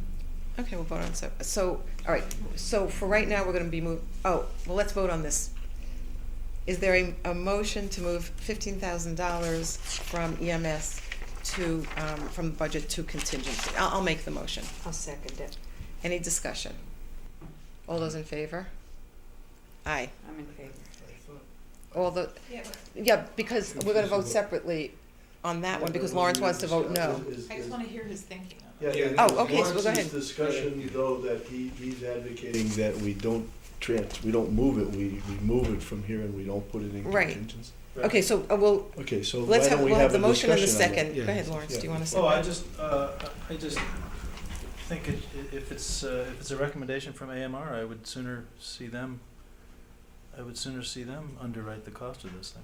Okay, we'll vote on so, all right, so for right now, we're gonna be let's vote on this Is there a motion to move $15,000 from EMS to, from the budget to contingency? I'll make the motion. I'll second it. Any discussion? All those in favor? Aye. I'm in favor. All the, yeah, because we're gonna vote separately on that one, because Lawrence wants to vote no. I just wanna hear his thinking on Yeah, it. yeah. Oh, okay, so go ahead. Lawrence's discussion, though, that he's advocating that we don't move it, we move it from here and we don't put it in Right. contingency. Okay, so we'll, Okay, so why let's have, don't we we'll have have the a motion in the discussion on that? second. Go ahead, Lawrence, do you wanna say? Oh, I that? just think if it's a recommendation from AMR, I would sooner see them underwrite the cost of this thing.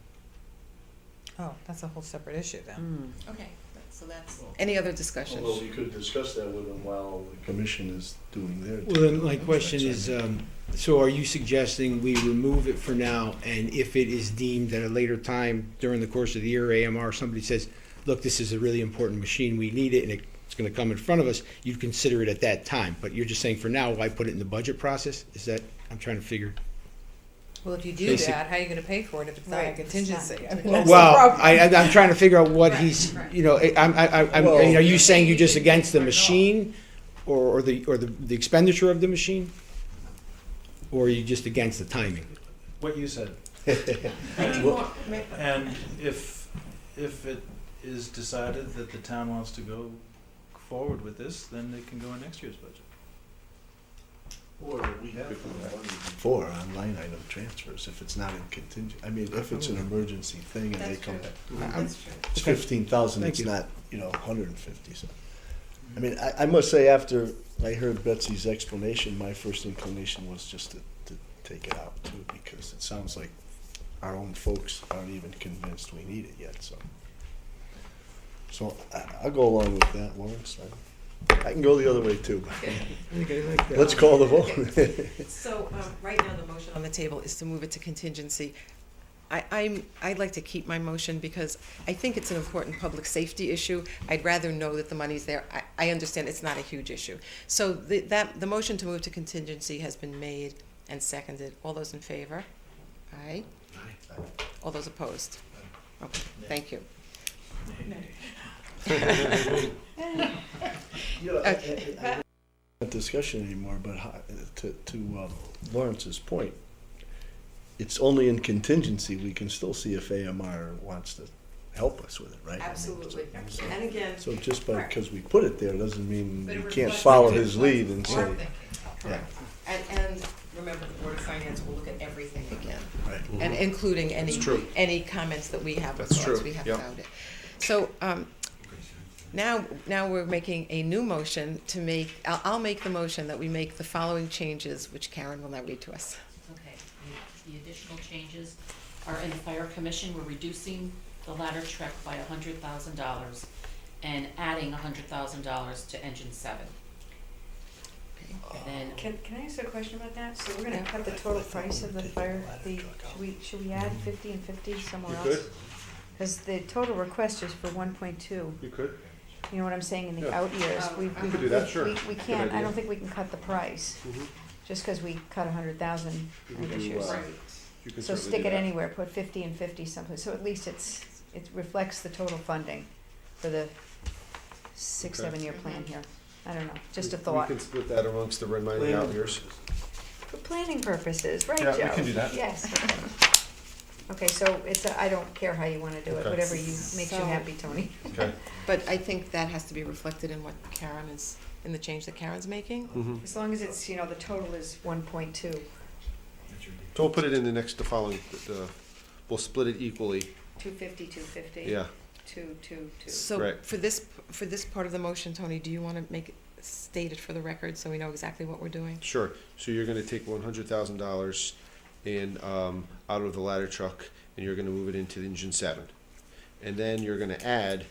Oh, that's a whole separate issue then. Okay, so that's. Any other discussion? Well, we could discuss that with them while the commission is doing their. Well, then my question is, so are you suggesting we remove it for now, and if it is deemed at a later time during the course of the year, AMR, somebody says, look, this is a really important machine, we need it, and it's gonna come in front of us, you'd consider it at that time, but you're just saying for now, why put it in the budget process? Is that, I'm trying to figure. Well, if you do Basic- that, how are you gonna pay for it if it's not a Right, it's contingency? not- I mean, that's the Well, problem. I'm trying to figure out what he's, you know, Well- are you saying you're just against the machine, or the expenditure of the machine? Or are you just against the timing? What you said. Well, And if it is decided that the town wants to go forward with this, then it can go in next year's budget. Or we have money before on line item transfers, if it's not in contingent, I mean, if it's an emergency thing and they That's come true. back. That's true. It's 15,000, Thank it's you. not, 150, so. I mean, I must say, after I heard Betsy's explanation, my first inclination was just to take it out too, because it sounds like our own folks aren't even convinced we need it yet, so. So I'll go along with that, Lawrence. I can go the other way too. Let's call the vote. So, right now, the motion on the table is to move it to contingency. I'd like to keep my motion because I think it's an important public safety issue. I'd rather know that the money's there. I understand it's not a huge issue. So the motion to move to contingency has been made and seconded. All those in favor? Aye. All those opposed? Okay, thank you. Not discussion anymore, but to Lawrence's point, it's only in contingency, we can still see if AMR wants to help us with it, right? I mean, Absolutely. And again, So just because we put it there doesn't mean But it we can't reflects follow what- his lead and what say, we're thinking. yeah, and remember, the Board of Finance will look at everything again. right. And including any, That's true. any comments that we have, or That's thoughts true, we have yep. about it. So, now we're making a new motion to make, I'll make the motion that we make the following changes, which Karen will now read to us. Okay, the additional changes are in the fire commission, we're reducing the ladder truck by $100,000 and adding $100,000 to engine 7. Then, Can I ask a question about that? So we're gonna cut the total price of the fire, should we add 50 and 50 somewhere You else? could, Because the total request is for 1.2. you could. You know what I'm saying, in the Yeah. out years, we could do that, sure. we Good can't, I idea. don't think we can cut the price, Mhm. just because we cut 100,000 You in could this do, year's. You can So certainly stick do it that. anywhere, put 50 and 50 someplace, so at least it reflects the total funding for the 6-7 year plan here. I don't know, just a thought. We can split that amongst the remaining out years. For planning purposes, right, Joe? Yeah, we can do that. Yes. Okay, so I don't care how you wanna do it, Okay. whatever makes you So- happy, Tony. Okay. But I think that has to be reflected in what Karen is, in the change that Karen's making. Mhm. As long as it's, the total is 1.2. So we'll put it in the following, we'll split it equally, 250, 250. yeah. 2. So Right. for this part of the motion, Tony, do you want to make it stated for the record so we know exactly what we're doing? Sure, so you're gonna take $100,000 and, out of the ladder truck, and you're gonna move it into engine 7. And then you're gonna add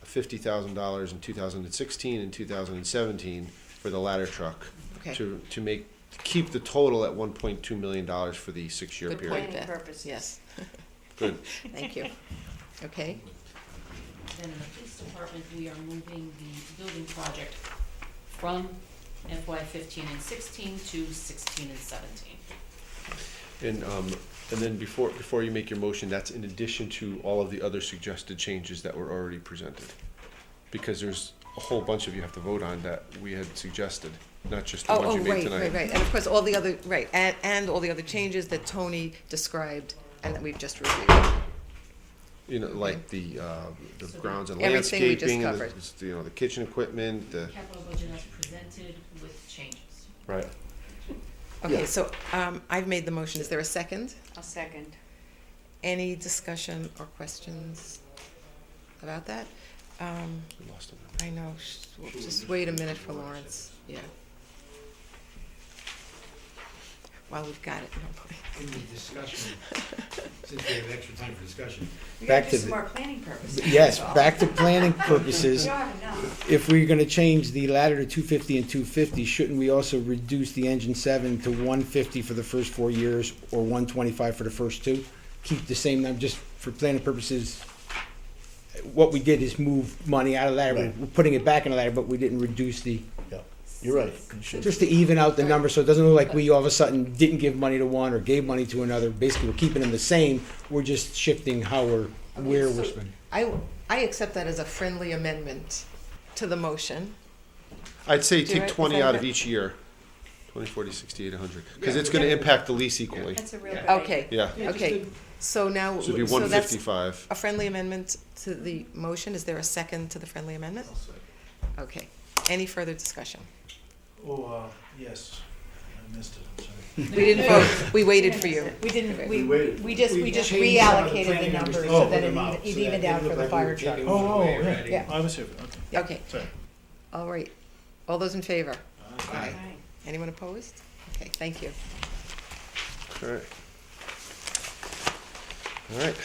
$50,000 in 2016 and 2017 for the ladder truck Okay. to keep the total at $1.2 million for the 6-year Good period. point, Planning Beth. purposes. Yes, Good. thank you. Okay, then in the police department, we are moving the building project from FY 15 and 16 to 16 and 17. And And then before you make your motion, that's in addition to all of the other suggested changes that were already presented. Because there's a whole bunch of you have to vote on that we had suggested, not just the ones you made tonight. Right, and of course, all the other, right, and all the other changes that Tony described and that we've just reviewed. You know, like the grounds and Everything we just landscaping, and covered. the kitchen equipment, the, Capital budget as presented with changes. right. Okay, Yeah. so, I've made the motion. Is there a second? I'll second. Any discussion or questions about that? We lost them. I know, just wait a minute for Lawrence, yeah. While we've got it, no. In the discussion, since we have extra time for discussion. We Back gotta to do some the- more planning purposes. Yes, that's all. back to planning purposes. We don't have enough. If we're gonna change the ladder to 250 and 250, shouldn't we also reduce the engine 7 to 150 for the first 4 years or 125 for the first 2? Keep the same number, just for planning purposes. What we did is move money out of the ladder, Right. we're putting it back in the ladder, but we didn't reduce the, Yeah, you're right. You should. just to even out the number, so it doesn't look like we all of a sudden didn't give money to one or gave money to another. Basically, we're keeping them the same, we're just shifting how where we're so- spending. I accept that as a friendly amendment to the motion. I'd say Do you take right- 20 is that out of right? each year. 20, 40, 60, 80, 100. Because it's gonna impact the lease equally. That's a real good Okay, Yeah, okay, so now, so it'd be so that's 155. a friendly amendment to the motion. Is there a second to the friendly amendment? Okay, any further discussion? Oh, yes, I missed it, I'm sorry. We didn't vote, we waited for you. We didn't, We waited. we just We changed some of the reallocated the planning numbers numbers to so split that them it out, even- so it that evened it out looked for the like we fire were truck. taking Oh, away yeah. already. Yeah. I was here, okay, Okay, sorry. all right. All those in favor? Aye. Aye. Anyone opposed? Okay, thank you. All right. All right.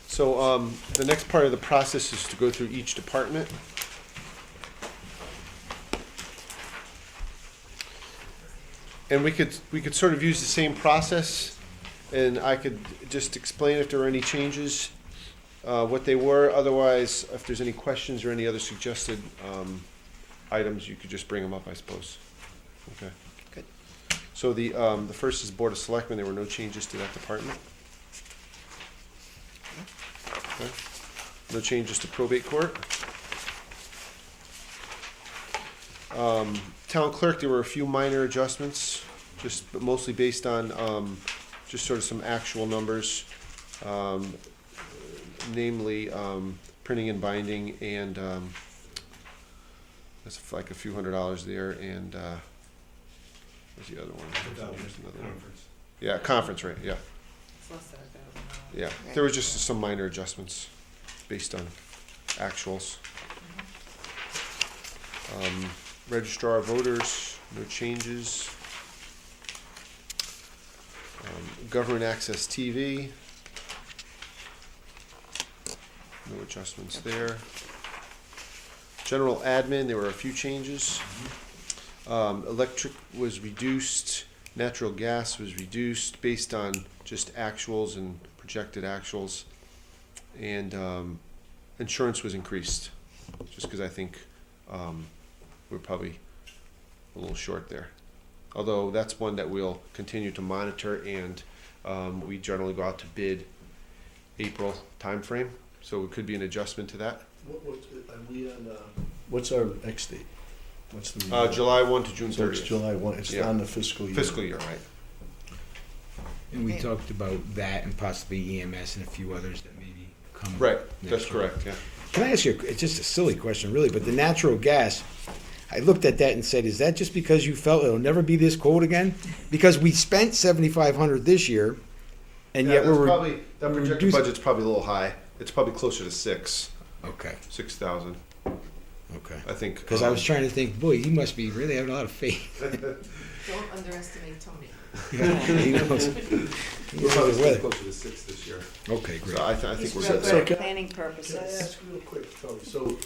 So, the next part of the process is to go through each department. And we could sort of use the same process, and I could just explain if there were any changes, what they were. Otherwise, if there's any questions or any other suggested, items, you could just bring them up, I suppose. Okay. Good. So the first is Board of Selectmen. There were no changes to that department. Okay. No changes to probate court. Town clerk, there were a few minor adjustments, but mostly based on, just sort of some actual numbers. Namely, printing and binding, and, that's like a few $100s there, and, what's the other one? There's another one. Yeah, conference rate, yeah. It's less than $1,000. Yeah, there was just some minor adjustments based on actuals. Registrar of voters, no changes. Government access TV. No adjustments there. General admin, there were a few changes. Electric was reduced, natural gas was reduced based on just actuals and projected actuals. And insurance was increased, just because I think we're probably a little short there. Although that's one that we'll continue to monitor, and we generally go out to bid April timeframe, so it could be an adjustment to that. Are we on, what's our X date? What's the? July 1 to June So it's 30th. July 1, it's Yeah. on the fiscal year. Fiscal year, right? And we talked about that and possibly EMS and a few others that maybe come. Right, next that's year. correct, yeah. Can I ask you, it's just a silly question really, but the natural gas, I looked at that and said, is that just because you felt it'll never be this cold again? Because we spent $7,500 this year, and Yeah, yet that's we're. probably, that we're projected reducing- budget's probably a little high. It's probably closer to 6,000, Okay. I think. Because I was trying to think, boy, he must be really having a lot of faith. Don't underestimate Tony. He knows. He We're knows probably the weather. closer to 6 this year. Okay, great. So I think He's we're real good good there. at So planning Can I purposes. ask real quick, Tony, so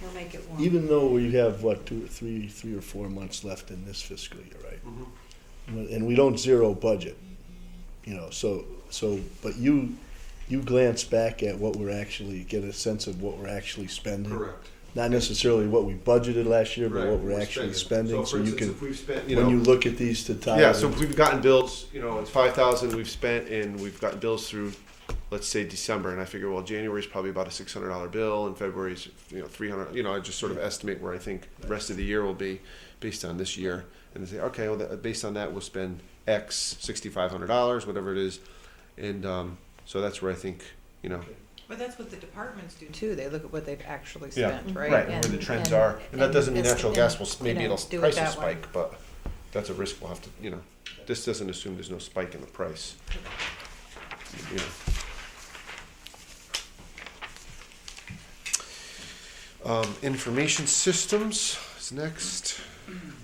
He'll make it warm. even though we have, what, 3 or 4 months left in this fiscal year, right? Mhm. And we don't zero budget, but you glance back at what we're actually, get a sense of what we're actually spending. Correct. Not necessarily what we budgeted last year, but Right, what we're actually spending, so for you instance, can, if we've spent, when you look at these to tie. yeah, it so if into- we've gotten bills, it's 5,000 we've spent, and we've gotten bills through, let's say December, and I figure, well, January's probably about a $600 bill, and February's, 300. I just sort of estimate where I think the rest of the year will be based on this year, and say, okay, well, based on that, we'll spend X, $6,500, whatever it is, and so that's where I think, But that's what the departments do too. They look at what they've actually Yeah, spent, right? right, and where the trends are, and that doesn't mean it's- natural and, gas will maybe you know, it'll do it price will that way. spike, but that's a risk we'll have to. This doesn't assume there's no spike in the price. Information systems is next.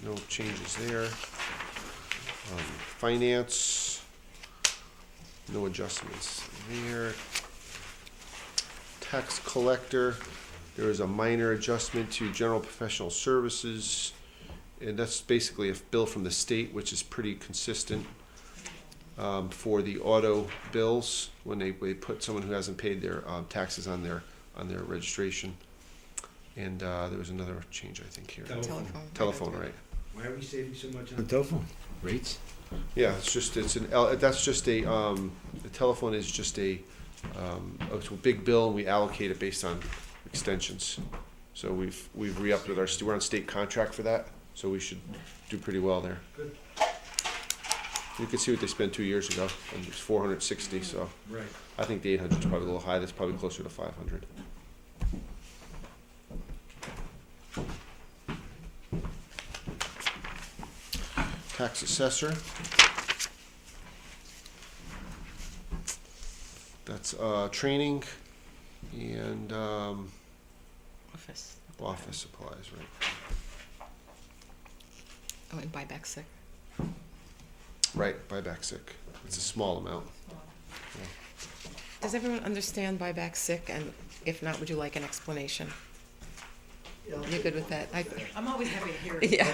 No changes there. Finance, no adjustments there. Tax collector, there is a minor adjustment to general professional services, and that's basically a bill from the state, which is pretty consistent for the auto bills when they put someone who hasn't paid their taxes on their registration. And there was another change, I think, here. Telephone, right? Why are we saving so much on telephone rates? Yeah, the telephone is just it's a big bill, and we allocate it based on extensions. So we've re-upped with we're on state contract for that, so we should do pretty well there. Good. You can see what they spent 2 years ago, and it was 460, so Right. I think the 800 is probably a little high, that's probably closer to 500. Tax assessor. That's training and Office. office supplies, right? Oh, and buyback sick. Right, buyback sick. It's a small amount. Does everyone understand buyback sick? And if not, would you like an explanation? You good with that? I'm always happy to hear it. Yeah.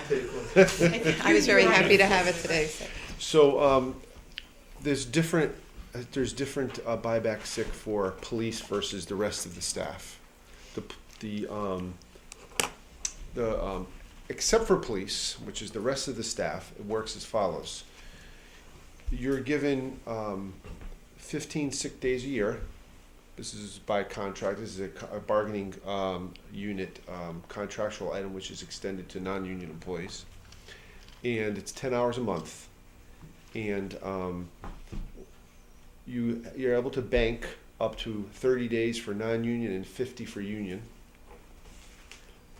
I was very happy to have it today. So there's different buyback sick for police versus the rest of the staff. Except for police, which is the rest of the staff, it works as follows. You're given 15 sick days a year. This is by contract. This is a bargaining unit contractual item which is extended to non-union employees. And it's 10 hours a month. And you're able to bank up to 30 days for non-union and 50 for union.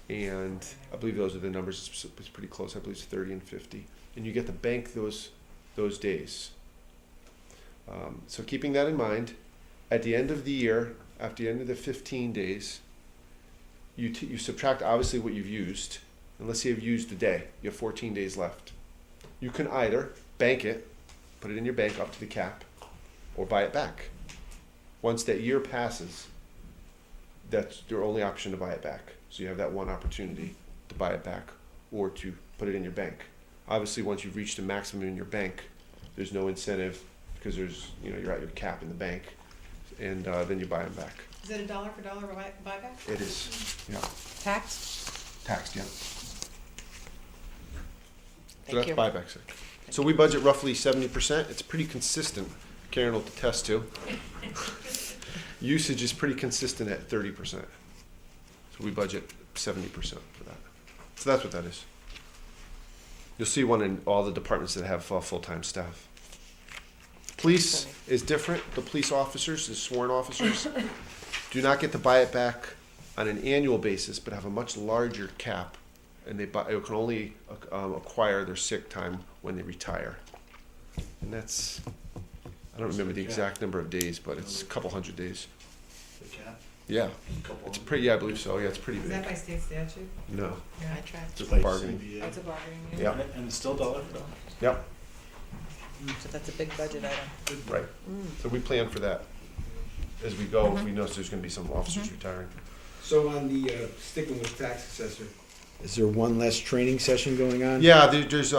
And I believe those are the numbers. It's pretty close. I believe it's 30 and 50. And you get to bank those days. So keeping that in mind, at the end of the year, after the end of the 15 days, you subtract obviously what you've used. And let's say you've used a day. You have 14 days left. You can either bank it, put it in your bank up to the cap, or buy it back. Once that year passes, that's your only option to buy it back. So you have that one opportunity to buy it back or to put it in your bank. Obviously, once you've reached the maximum in your bank, there's no incentive because you're at your cap in the bank, and then you buy them back. Is it $1 for dollar buyback? It is, yeah, Tax? taxed, yeah. So Thank that's you. buyback sick. So we budget roughly 70%. It's pretty consistent. Karen will attest to. Usage is pretty consistent at 30%. So we budget 70% for that. So that's what that is. You'll see one in all the departments that have full-time staff. Police is different. The police officers, the sworn officers, do not get to buy it back on an annual basis, but have a much larger cap, and they can only acquire their sick time when they retire. And that's, I don't remember the exact number of days, but it's a couple hundred days. The cap, Yeah, couple it's of- pretty. Yeah, I believe so. Yeah, it's pretty Is big. that by state statute? No, Contract. it's by bargaining. CBA. That's a bargaining unit. Yeah. And it's still dollar for dollar. Yep. So that's a big budget item. Right. So we plan for that as we go. If we notice there's going to be some officers retiring. So on the, sticking with tax assessor, is there one less training session going on? Yeah, there's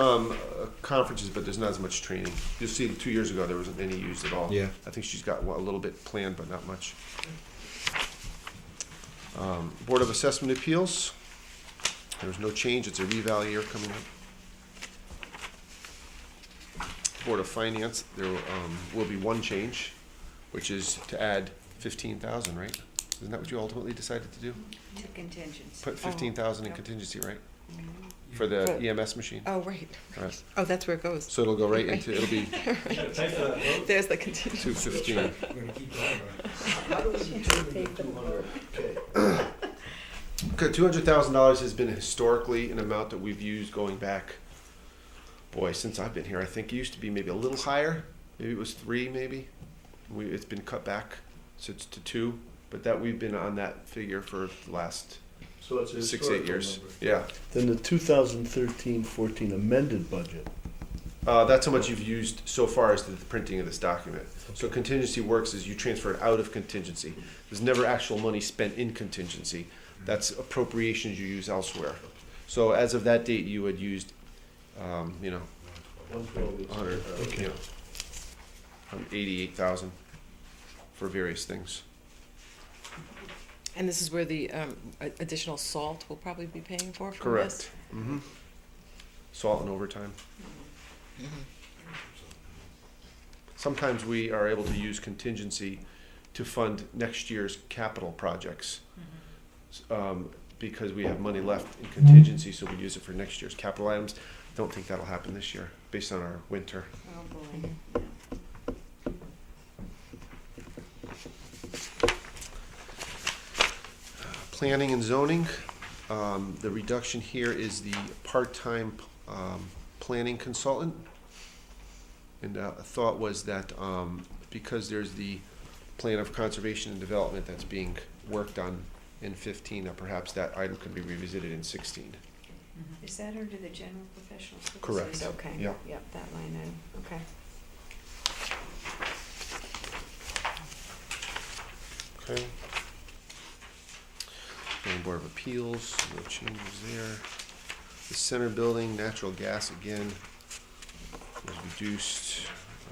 conferences, but there's not as much training. You'll see 2 years ago there wasn't any used at all. Yeah. I think she's got a little bit planned, but not much. Board of Assessment Appeals, there's no change, it's a reval year coming up. Board of Finance, there will be one change, which is to add 15,000, right? Isn't that what you ultimately decided to do? To contingency. Put 15,000 in contingency, right? For For- the EMS machine? Oh, right. Right. Oh, that's where it goes. So it'll go right into, it'll be There's the contingency. 215. We're gonna keep going on it. How do we determine the 200K? Okay, $200,000 has been historically an amount that we've used going back, boy, since I've been here. I think it used to be maybe a little higher. Maybe it was 3, maybe. It's been cut back, so it's to 2. But that we've been on that figure for the last So it's a 6-8 historical years. number. Yeah, Then the 2013-14 amended budget, that's how much you've used so far as the printing of this document. So contingency works is you transfer it out of contingency. There's never actual money spent in contingency. That's appropriations you use elsewhere. So as of that date, you had used, 100, Okay. 88,000 for various things. And this is where the additional salt will probably be paying for from this? Correct. Mm-hmm. Salt and overtime. Sometimes we are able to use contingency to fund next year's capital projects. Because we have money left in contingency, so we use it for next year's capital items. Don't think that'll happen this year, based on our winter. Oh, boy. Planning and zoning, the reduction here is the part-time planning consultant. And the thought was that because there's the plan of conservation and development that's being worked on in 15, that perhaps that item could be revisited in 16. Is that under the general professional services? Correct. Okay. Yeah. Yep, that line item, okay. Okay. Zoning Board of Appeals, no changes there. The center building, natural gas again, was reduced.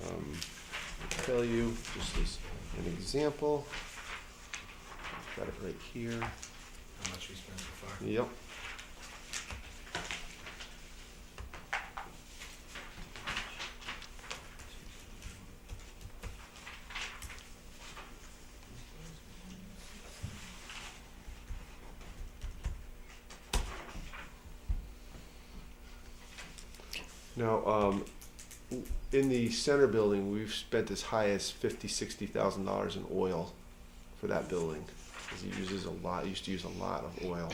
I'll tell you, just as an example. Got it right here. How much we spent so far? Yep. Now, in the center building, we've spent as high as $50,000-$60,000 in oil for that building, because it uses a lot. Used to use a lot of oil.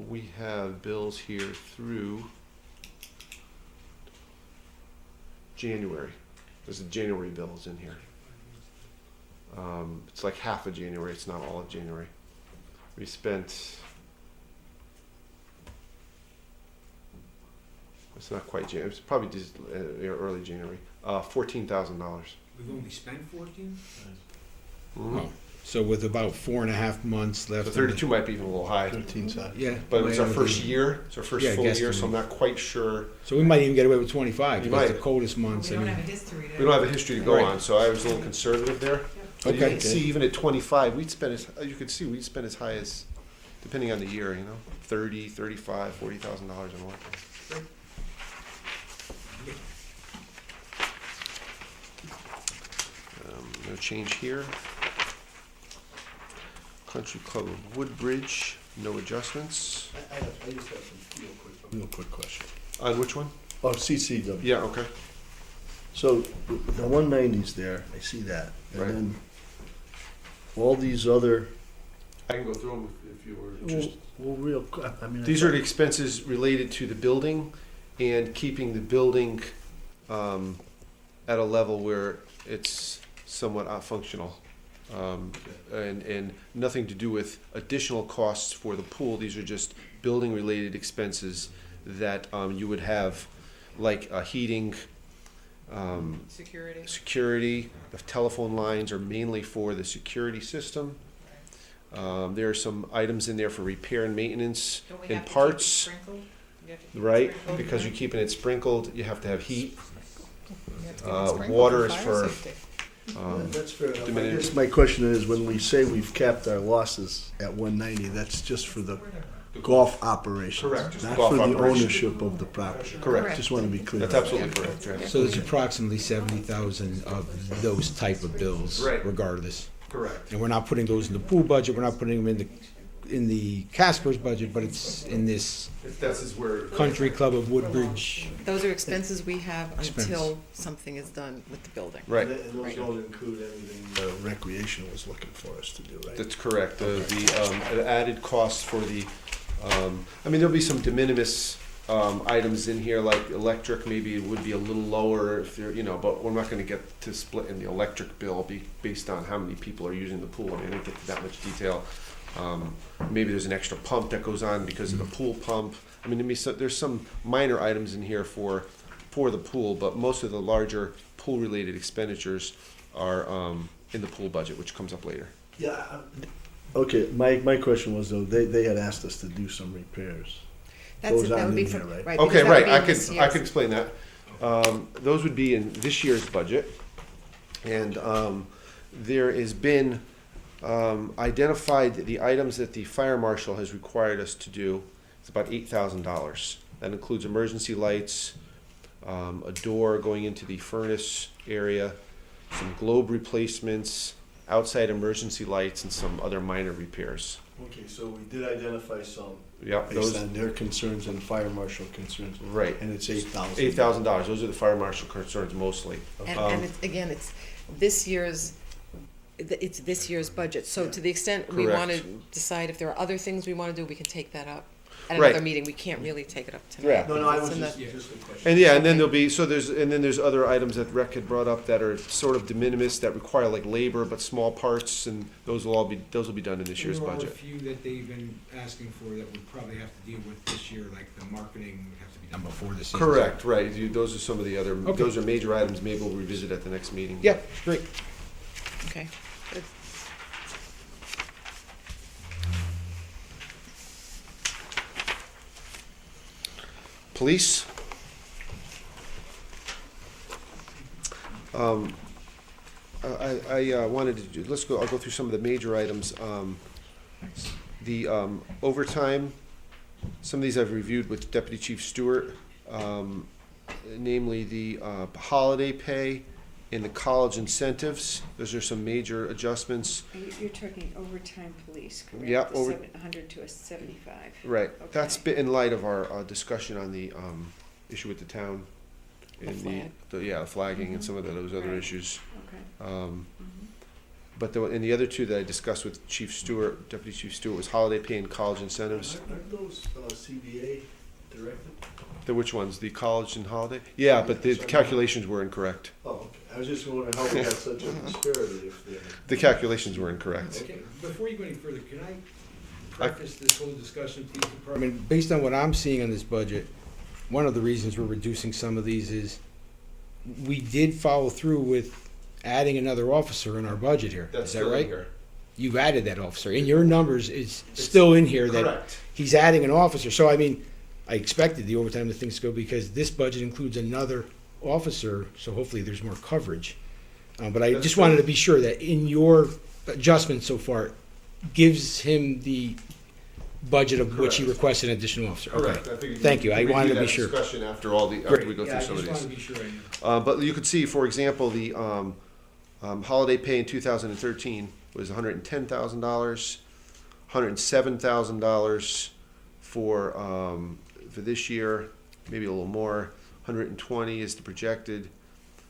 We have bills here through January. There's a January bills in here. It's like half of January. It's not all of January. We spent. It's not quite January. It's probably just early January. $14,000. We've only spent 14? Mm-hmm. Oh, so with about 4.5 months left. So in 32 might be even a little high. 13 side. Yeah. But it's our well, first year. It's our first Yeah, full year, so I'm guesstimate. not quite sure. So we might even get away with 25. You because might. the coldest months. We I don't mean, have a history to. We don't have a history to go Right. on, so I was a little conservative there. But you Okay. can see even at 25, we'd spend as you could see we'd spend as high as, depending on the year, you know, 30, 35, $40,000 in oil. No change here. Country Club of Woodbridge, no adjustments. I just have some real quick question. On which one? Oh, CCW. Yeah, okay. So the 190's there, I see that. And Right. then all these other, I can go through them if you were interested. well, real, I mean. These are the expenses related to the building and keeping the building at a level where it's somewhat functional. And nothing to do with additional costs for the pool. These are just building-related expenses that you would have, like heating, security. The telephone lines are mainly for the security system. There are some items in there for repair and maintenance and parts, right? Because you're keeping it sprinkled, you have to have heat. Water is for That's fair enough. I diminished. guess my question is, when we say we've capped our losses at 190, that's just for the golf operation. Correct, just Not golf for the operation. ownership of the property. Correct. Just want to be clear. That's absolutely correct, yeah. So there's approximately 70,000 of those type of bills Right. regardless. Correct. And we're not putting those in the pool budget, we're not putting them in the Casper's budget, but it's in this That's is where. Country Club of Woodbridge. Those are expenses we have Expense. until something is done with the building. Right. And those don't include anything recreation was looking for us to do, right? That's correct. The added cost for the, I mean, there'll be some de minimis items in here, like electric, maybe it would be a little lower if they're, but we're not gonna get to split in the electric bill based on how many people are using the pool. I mean, I didn't get to that much detail. Maybe there's an extra pump that goes on because of the pool pump. I mean, there's some minor items in here for the pool, but most of the larger pool-related expenditures are in the pool budget, which comes up later. Yeah. Okay, my question was though, they had asked us to do some repairs. That's Those it, that aren't would be in for, here, right? right. Okay, because that would right, be I in this could year's. explain that. Those would be in this year's budget. And there has been identified the items that the fire marshal has required us to do. It's about $8,000. That includes emergency lights, a door going into the furnace area, some globe replacements, outside emergency lights, and some other minor repairs. Okay, so we did identify some Yep, based those, on their concerns and fire marshal concerns, right. and it's $8,000. $8,000. Those are the fire marshal concerns mostly. And it's, again, it's this year's budget, so to the extent we Correct. wanna decide if there are other things we wanna do, we can take that up at Right. another meeting. We can't really take it up tonight. Yeah. No, I It's was in the- just a question. And yeah, and then there'll be, there's other items that Rec had brought up that are sort of de minimis, that require like labor, but small parts, and those will be done in this year's There are a budget. few that they've been asking for that we'd probably have to deal with this year, like the marketing would have to be done before the season. Correct, right, those are some of the other, Okay. those are major items, maybe we'll revisit at the next meeting. Yeah, great. Okay, good. Police? I wanted to, I'll go through some of the major items. The overtime, some of these I've reviewed with Deputy Chief Stewart, namely the holiday pay and the college incentives. Those are some major adjustments. You're talking overtime police, correct? Yeah, The over- 700 to a 75. Right, Okay. that's been in light of our discussion on the issue with the town. The And flag. the flagging and some of those other Right. issues. Okay. But and the other two that I discussed with Chief Stewart, Deputy Chief Stewart, was holiday pay and college incentives. Aren't those CBA directed? The which ones, the college and holiday? Yeah, but the calculations were incorrect. Oh, okay. I was just wondering how we had such a disparity if they're. The calculations were incorrect. Okay, before you go any further, can I preface this whole discussion, please? I mean, based on what I'm seeing on this budget, one of the reasons we're reducing some of these is we did follow through with adding another officer in our budget here. Is that right? You've added that officer. In your numbers, it's still in here that Correct. he's adding an officer. So I mean, I expected the overtime to things go because this budget includes another officer, so hopefully there's more coverage. But I That's just true. wanted to be sure that in your adjustment so far, gives him the budget of which he Correct. requested an additional officer. Correct. Okay. Thank you. I wanted to be sure. Discussion after after we go through some of these. to be sure I knew. But you could see, for example, the holiday pay in 2013 was $110,000, $107,000 for this year, maybe a little more. 120 is the projected.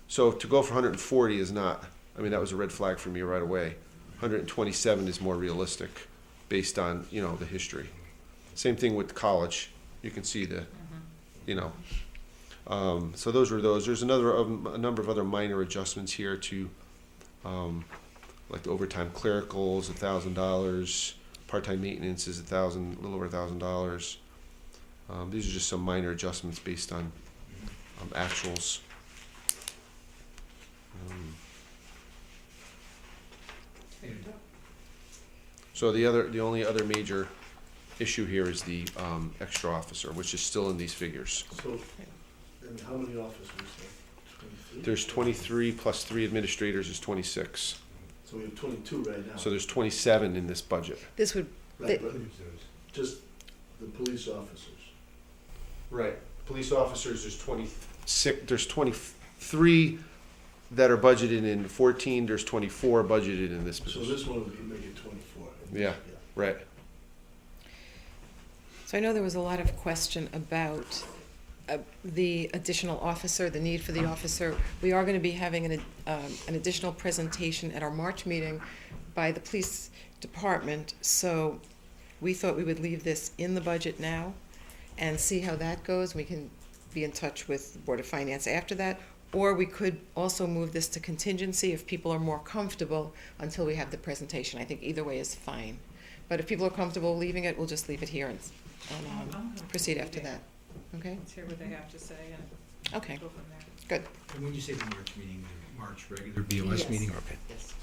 So to go for 140 is not. I mean, that was a red flag for me right away. 127 is more realistic, based on the history. Same thing with college. You can see the, so those were those. There's a number of other minor adjustments here to, like the overtime clericals, $1,000. Part-time maintenance is a little over $1,000. These are just some minor adjustments based on actuals. So the only other major issue here is the extra officer, which is still in these figures. So, and how many officers? There's 23 plus 3 administrators is 26. So we have 22 right now. So there's 27 in this budget. This would, Right, but just the police officers. Right. Police officers, there's 26, there's 23 that are budgeted in 14, there's 24 budgeted in this So position. this one would make it 24. Yeah. Right. so I know there was a lot of question about the additional officer, the need for the officer. We are going to be having an additional presentation at our March meeting by the police department, so we thought we would leave this in the budget now and see how that goes. We can be in touch with the Board of Finance after that, or we could also move this to contingency if people are more comfortable until we have the presentation. I think either way is fine. But if people are comfortable leaving it, we'll just leave it here and proceed after that. Okay? Let's hear what they have to say and Okay, go from there. good. And when you say the March meeting, the March regular BOS Yes. meeting? Okay. Yes.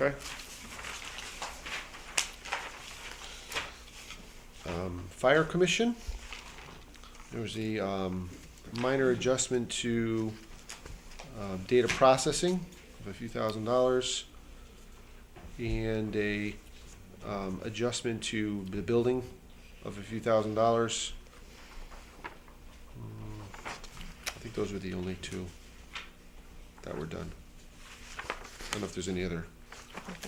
Okay. Fire Commission, there was a minor adjustment to data processing of a few $1,000s and a adjustment to the building of a few $1,000s. I think those were the only two that were done. I don't know if there's any other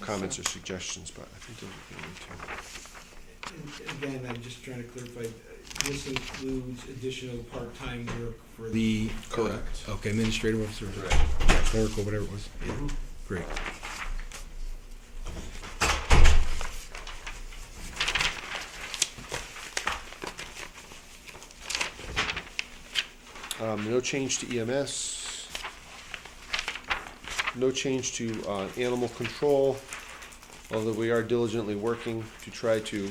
comments or suggestions, but I think those are the only two. And again, I'm just trying to clarify, this includes additional part-time work for the. Correct. Okay, administrative officer, clerical, whatever it was. Yeah, great. No change to EMS. No change to animal control, although we are diligently working to try to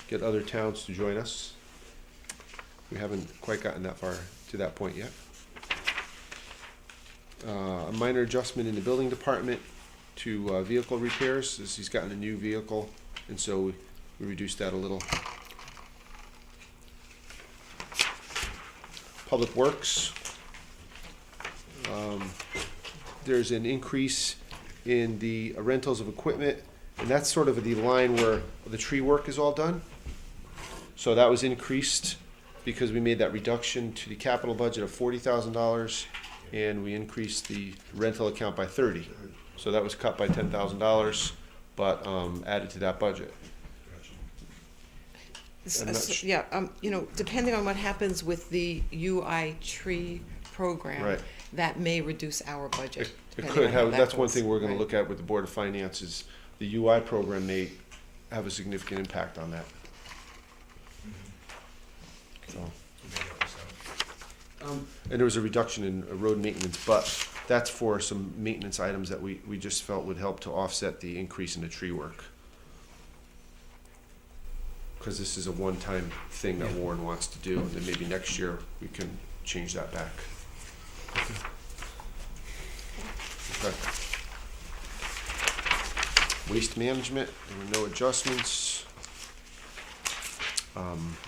get other towns to join us. We haven't quite gotten that far to that point yet. A minor adjustment in the building department to vehicle repairs, as he's gotten a new vehicle, and so we reduced that a little. Public Works, there's an increase in the rentals of equipment, and that's sort of the line where the tree work is all done. So that was increased because we made that reduction to the capital budget of $40,000, and we increased the rental account by 30. So that was cut by $10,000, but added to that budget. I'm not sh- Yeah, depending on what happens with the UI tree program, Right. that may reduce our budget. It depending could on how have, that that's one goes. thing we're gonna Right. look at with the Board of Finance is the UI program may have a significant impact on that. So, and there was a reduction in road maintenance, but that's for some maintenance items that we just felt would help to offset the increase in the tree work. Cause this is a one-time thing that Warren wants to do, and then maybe next year we can change that back. Okay. Waste management, there were no adjustments.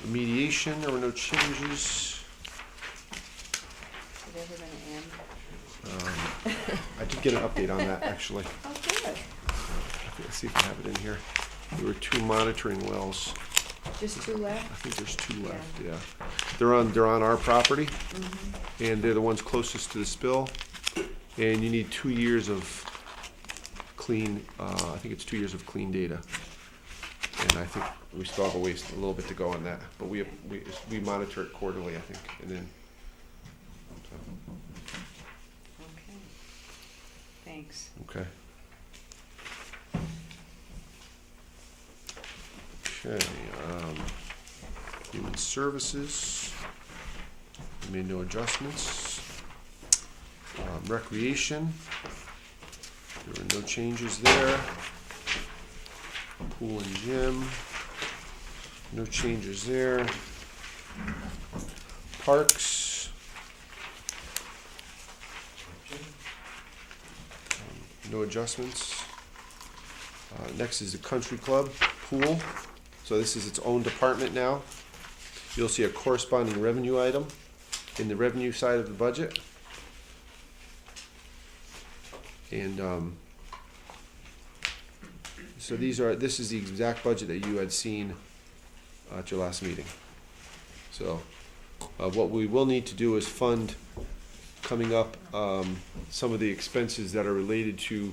Remediation, there were no changes. Is it ever gonna end? I did get an update on that, actually. Oh, good. Let's see if I have it in here. There were 2 monitoring wells. Just two left? I think there's 2 left, yeah. They're on our property, and they're the ones closest to the spill. And you need 2 years of clean, I think it's 2 years of clean data. And I think we still have a little bit to go on that, but we monitor it quarterly, I think, and then. Okay. Thanks. Okay. Okay, Human Services, we made no adjustments. Recreation, there were no changes there. Pool and gym, no changes there. Parks, no adjustments. Next is the country club pool. So this is its own department now. you'll see a corresponding revenue item in the revenue side of the budget. And so this is the exact budget that you had seen at your last meeting. So what we will need to do is fund coming up some of the expenses that are related to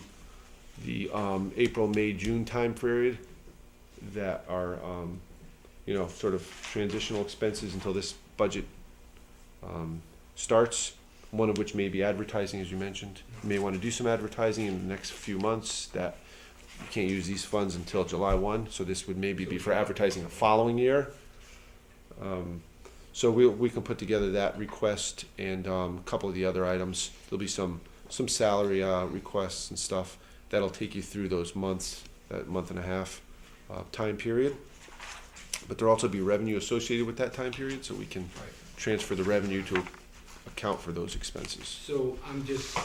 the April, May, June time period that are sort of transitional expenses until this budget starts. One of which may be advertising, as you mentioned. You may want to do some advertising in the next few months. That you can't use these funds until July 1, so this would maybe be for advertising the following year. So we can put together that request and a couple of the other items. There'll be some salary requests and stuff that'll take you through those months, that month and a half time period. But there'll also be revenue associated with that time period, so we can transfer the revenue to account for those expenses. So I'm just,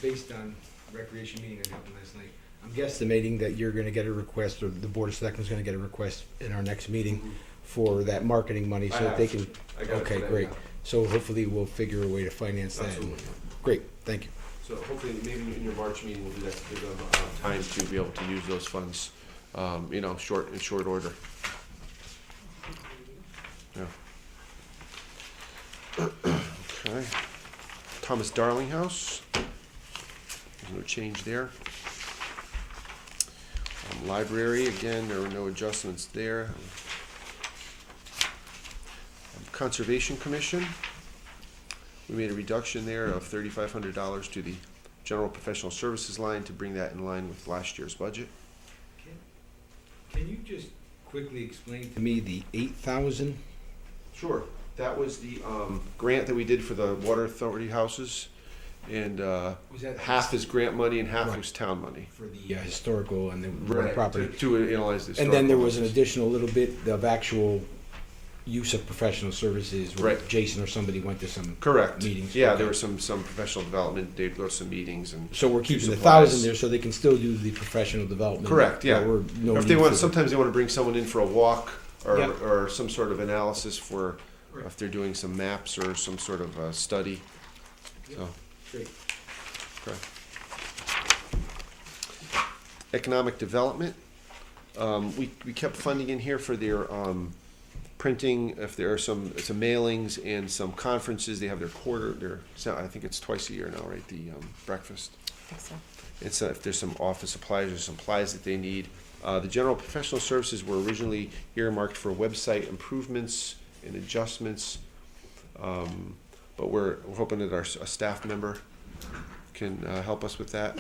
based on recreation meeting I got last night, I'm guesstimating that you're gonna get a request, or the Board of Selectmen is gonna get a request in our next meeting for that marketing money, so that they can, I got it okay, today, great. yeah. So hopefully we'll figure a way to finance that. Absolutely. Great, thank you. So hopefully, maybe in your March meeting, we'll do that to give them time to be able to use those funds, in short order. Yeah. Okay. Thomas Darling House. There's no change there. Library, again, there were no adjustments there. Conservation Commission. We made a reduction there of $3,500 to the general professional services line to bring that in line with last year's budget. Can you just quickly explain to me the 8,000? Sure. That was the grant that we did for the water authority houses, and Was that half is grant money and half Right. was town money. for the historical and the property? To analyze the And then there historical was an houses. additional little bit of actual use of professional services where Right. Jason or somebody went to some Correct. meetings. Yeah, Okay. there was some professional development. There were some meetings and. So we're keeping the supplies. 1,000 there so they can still do the professional development. Correct, yeah. Or no Or if they need want, for- sometimes they want to bring someone in for a walk or, Yep. or some sort of analysis for, Right. if they're doing some maps or some sort of study. So, Great. okay. Economic development, we kept funding in here for their printing, if there are some mailings and some conferences, they have I think it's twice a year now, right, the breakfast. I think so. It's if there's some office supplies or supplies that they need. The general professional services were originally earmarked for website improvements and adjustments, but we're hoping that a staff member can help us with that.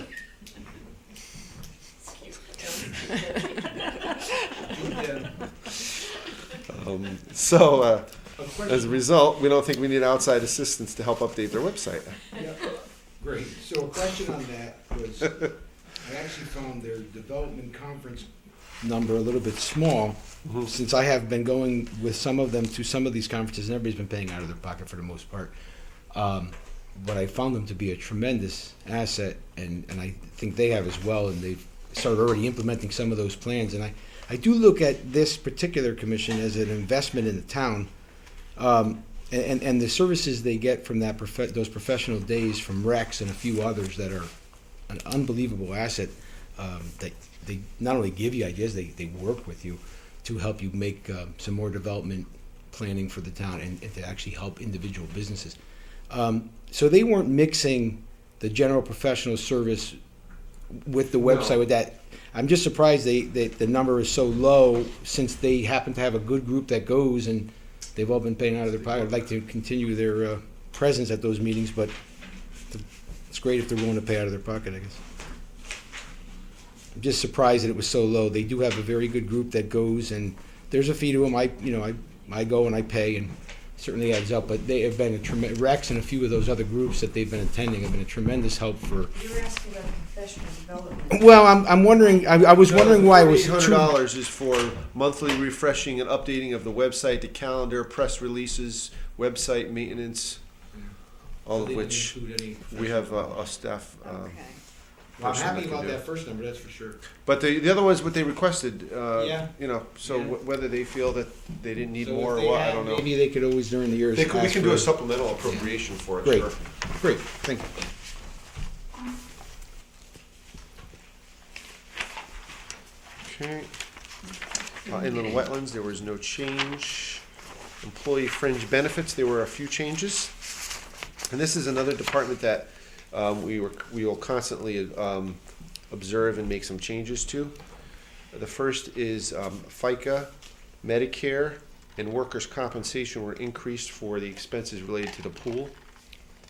So as a result, we don't think we need outside assistance to help update their website. Yeah, great. So a question on that was, I actually found their development conference number a little bit small, since I have been going with some of them to some of these conferences, and everybody's been paying out of their pocket for the most part. But I found them to be a tremendous asset, and I think they have as well, and they've started already implementing some of those plans. And I do look at this particular commission as an investment in the town, and the services they get from those professional days from Rex and a few others that are an unbelievable asset. That they not only give you ideas, they work with you to help you make some more development planning for the town and to actually help individual businesses. So they weren't mixing the general professional service with the website No. with that. I'm just surprised the number is so low, since they happen to have a good group that goes and they've all been paying out of their pocket. I'd like to continue their presence at those meetings, but it's great if they're willing to pay out of their pocket, I guess. I'm just surprised that it was so low. They do have a very good group that goes, and there's a fee to them. I go and I pay, and certainly adds up. But they have been a tremendous. Rex and a few of those other groups that they've been attending have been a tremendous help for. You were asking about professional development. Well, I'm wondering. I was wondering why it was $800 is for monthly refreshing and updating of the website, the calendar, press releases, website maintenance, all of which we have a staff. Okay. Well, I'm person happy that about can do that it. first number, that's for sure. But the other ones, what they requested, Yeah. you know, so Yeah. whether they feel that they didn't need So more if or they what, I had- don't know. Maybe they could always during the years. We ask can do a for- supplemental appropriation for it, Great. sure. Great, thank you. Okay. Inland wetlands, there was no change. Employee fringe benefits, there were a few changes. And this is another department that we will constantly observe and make some changes to. The first is FICA, Medicare, and workers' compensation were increased for the expenses related to the pool,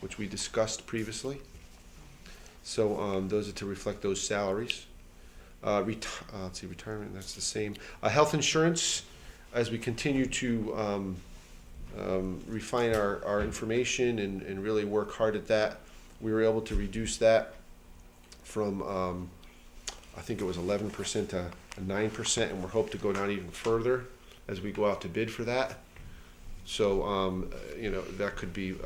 which we discussed previously. So those are to reflect those salaries. Let's see, retirement, that's the same. Health insurance, as we continue to refine our information and really work hard at that, we were able to reduce that from, I think it was 11% to 9%, and we're hoping to go down even further as we go out to bid for that. So, you know, that could be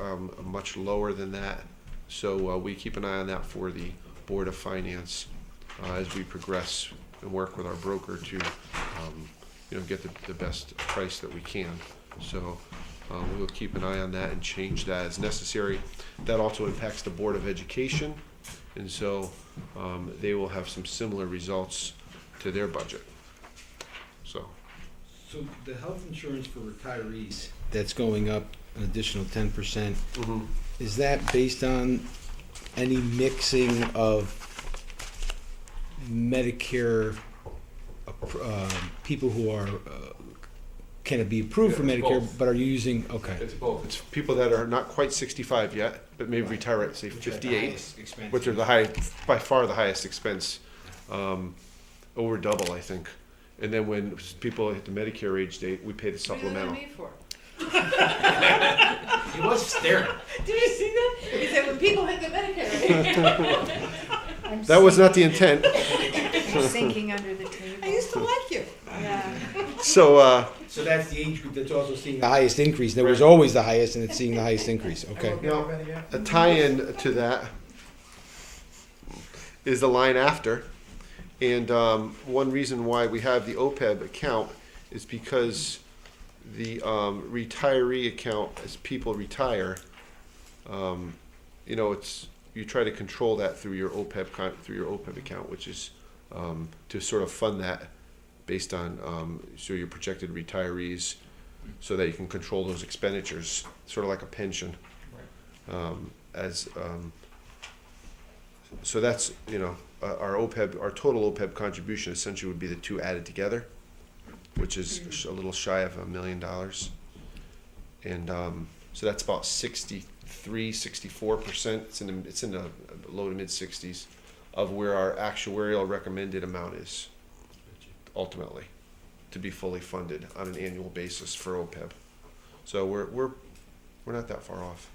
much lower than that. So we keep an eye on that for the Board of Finance as we progress and work with our broker to, you know, get the best price that we can. So we will keep an eye on that and change that as necessary. That also impacts the Board of Education, and so they will have some similar results to their budget. So So the health insurance for retirees, that's going up an additional 10%. Is that based on any mixing of Medicare, people who are, can it be approved for Yeah, it's Medicare, both. but are using, okay. it's both. It's people that are not quite 65 yet, but maybe retire at say 58, which are the high, by far the highest expense, over double, I think. And then when people hit the Medicare age date, we pay the supplemental. He was staring. Did you see that? He said, when people hit the Medicare. I'm That was not the intent. I'm sinking under the table. I used to like you. Yeah. So, So that's the age group that's also seeing the highest increase. There was always the highest, and it's seeing the highest increase, okay. now, a tie-in to that is the line after. And one reason why we have the OPEB account is because the retiree account, as people retire, you know, it's, you try to control that through your OPEB account, which is to sort of fund that based on so your projected retirees, so that you can control those expenditures, sort of like a pension. So that's, you know, our OPEB, our total OPEB contribution essentially would be the two added together, which is a little shy of $1 million. And so that's about 64%. It's in the low to mid 60s of where our actuarial recommended amount is ultimately to be fully funded on an annual basis for OPEB. So we're not that far off.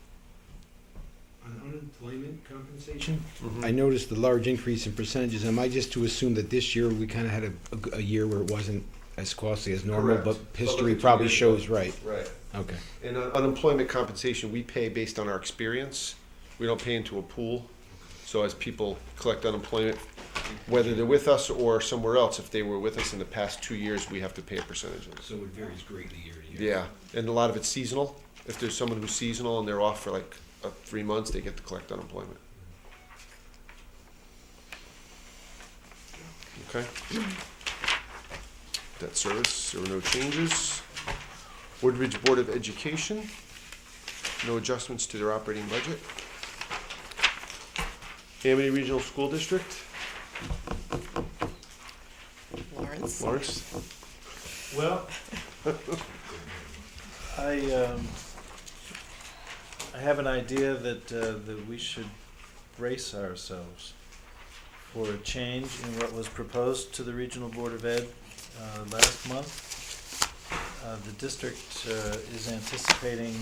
On unemployment compensation? I noticed the large increase in percentages. Am I just to assume that this year we kind of had a year where it wasn't as costly as normal, Correct. but history But probably look at shows right? Right. Okay. And unemployment compensation, we pay based on our experience. We don't pay into a pool. So as people collect unemployment, whether they're with us or somewhere else, if they were with us in the past 2 years, we have to pay a percentage of it. So it varies greatly year to year. Yeah, and a lot of it's seasonal. If there's someone who's seasonal and they're off for like 3 months, they get to collect unemployment. Okay. Debt service, there were no changes. Woodridge Board of Education, no adjustments to their operating budget. Amity Regional School District, Lawrence? Lawrence? Well, I have an idea that we should brace ourselves for a change in what was proposed to the Regional Board of Ed last month. The district is anticipating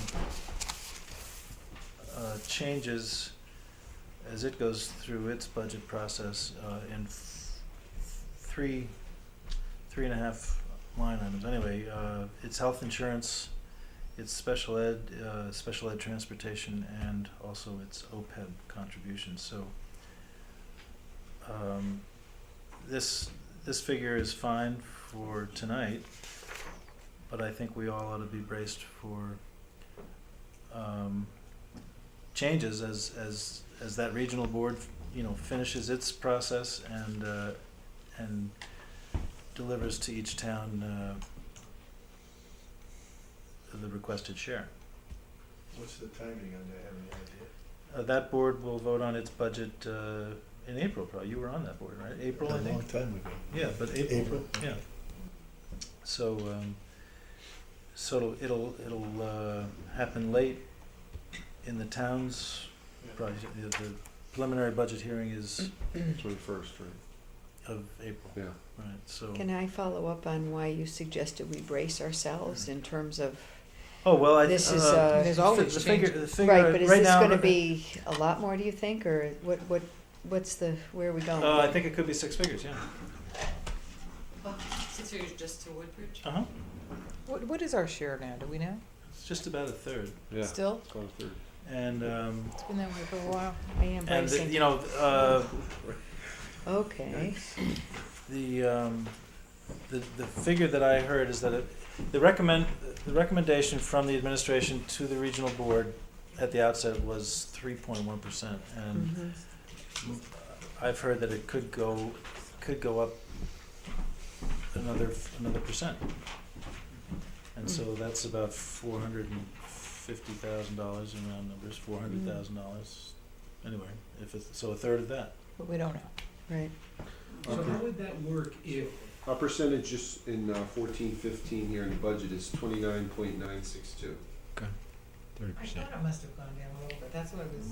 changes as it goes through its budget process in three and a half line items. Anyway, it's health insurance, it's special ed transportation, and also its OPEB contributions. So this figure is fine for tonight, but I think we all ought to be braced for changes as that regional board, finishes its process and delivers to each town the requested share. What's the timing on that, have any idea? That board will vote on its budget in April, probably. You were on that board, right? April, I A long think? time ago. Yeah, but April. April? Yeah. So, it'll happen late in the towns. Probably the preliminary budget hearing is 21st, right? of April. Yeah. Right. So. Can I follow up on why you suggested we brace ourselves in terms of, Oh well, this is, There's always the changes. figure right, but is right this now. gonna be a lot more, do you think, or what's the, where are we going? I think it could be 6 figures. Yeah. Well, 6 figures just to Woodbridge. Uh huh. What is our share now? Do we know? It's just about a third, Yeah. Still? It's gone a third. and It's been that way for a while. I am and bracing. Okay, the figure that I heard is that the recommendation from the administration to the regional board at the outset was 3.1%, and I've heard that it could go up another percent, and so that's about $450,000 in round numbers, $400,000 anyway. If it's so, a third of that. But we don't know. right. So how would that work if? Our percentage just in 14-15 here in the budget is 29.962. 30%. it must have gone down a little bit. That's what I was,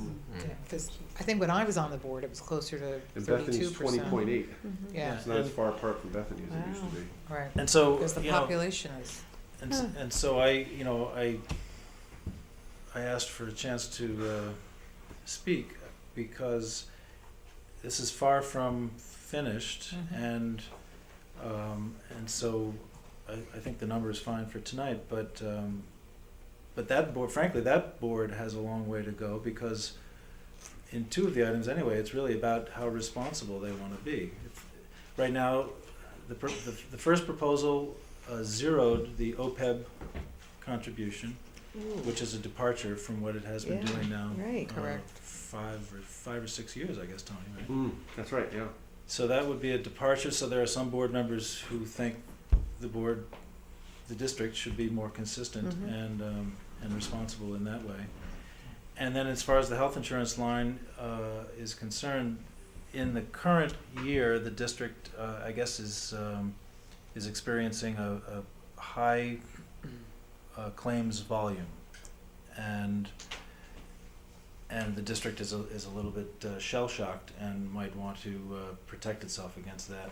because I think when I was on the board, it was closer to And 32%. Bethany's 20.8. Yeah, It's not as far apart from Bethany as it used to be. right. And so, Because the population is, and so I asked for a chance to speak because this is far from finished, and so I think the number is fine for tonight, but that board, frankly, that board has a long way to go, because in 2 of the items anyway, it's really about how responsible they want to be. Right now, the first proposal zeroed the OPEB contribution, which is a departure from what it has been Yeah, doing now. right. Correct. 5 or 6 years, I guess, Tony, right? That's right, yeah. So that would be a departure. So there are some board members who think the district should be more consistent and responsible in that way. And then as far as the health insurance line is concerned, in the current year, the district, I guess, is experiencing a high claims volume, and the district is a little bit shell-shocked and might want to protect itself against that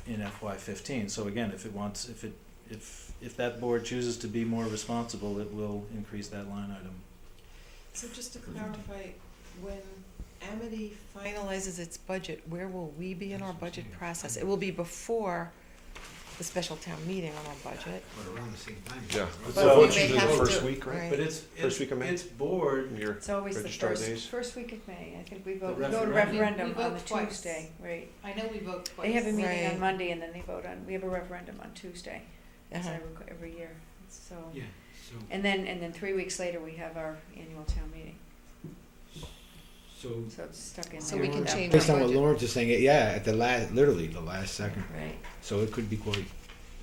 in FY15. So again, if that board chooses to be more responsible, it will increase that line item. So just to clarify, when Amity finalizes its budget, where will we be in our budget process? It will be before the special town meeting on our budget. But around the same time. Yeah. But So we it's may usually have the first to- week, right? right. But it's First week of May? its board. Your It's always the registrar first, days? first week of May. I think we The vote, we go to referendum. referendum We on the vote twice. Tuesday, right. I know we vote twice. They have a meeting Right. on Monday and then they vote on, we have a referendum on Tuesday. That's Uh-huh. every year, so. Yeah, so, And then 3 weeks later, we have our annual town meeting, so so it's stuck in there. So we can with that. change based on what budget. Lawrence is saying, yeah, at the literally the last second. Right. So it could be quite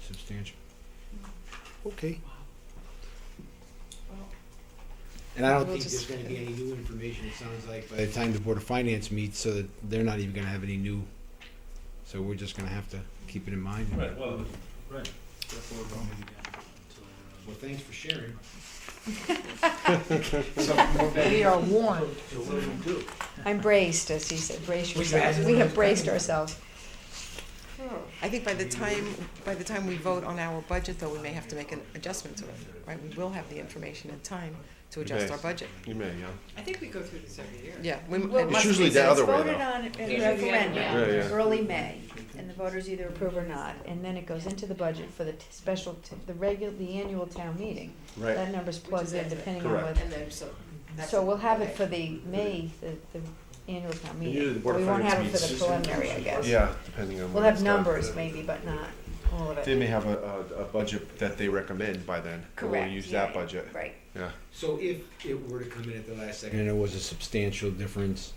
substantial. Okay. And I don't We'll think there's just- gonna be any new information, it sounds like, by the time the Board of Finance meets, so that they're not even gonna have any new, so we're just gonna have to keep it in mind. Right. Well, right. Therefore, we're going again until. Well, thanks for sharing. we are warned. I'm braced, as he said, brace We yourselves. got it. We have braced ourselves. I think by the time we vote on our budget, though, we may have to make an adjustment to it, right? We will have the information in time to adjust may. our budget. You may, yeah. I think we go through this every year. Yeah, Well, it It's must usually be. the other way, It's voted though. on at Usually the referendum, other way. Yeah, yeah. early May, and the voters either approve or not, and then it goes into the budget for the the annual town meeting. Right. That number's plugged in Which is depending on Correct. what. And then, so. that's So we'll have it okay. for the May, the annual town Usually meeting. the Board We of won't have it Finance for the preliminary, I guess. Yeah, depending on. We'll when have it's done. numbers maybe, but not all of They it. may have a budget that they recommend by then. and Correct. We'll use yeah, that yeah, budget. Right. Yeah. So if it were to come in at the last second and there was a substantial difference,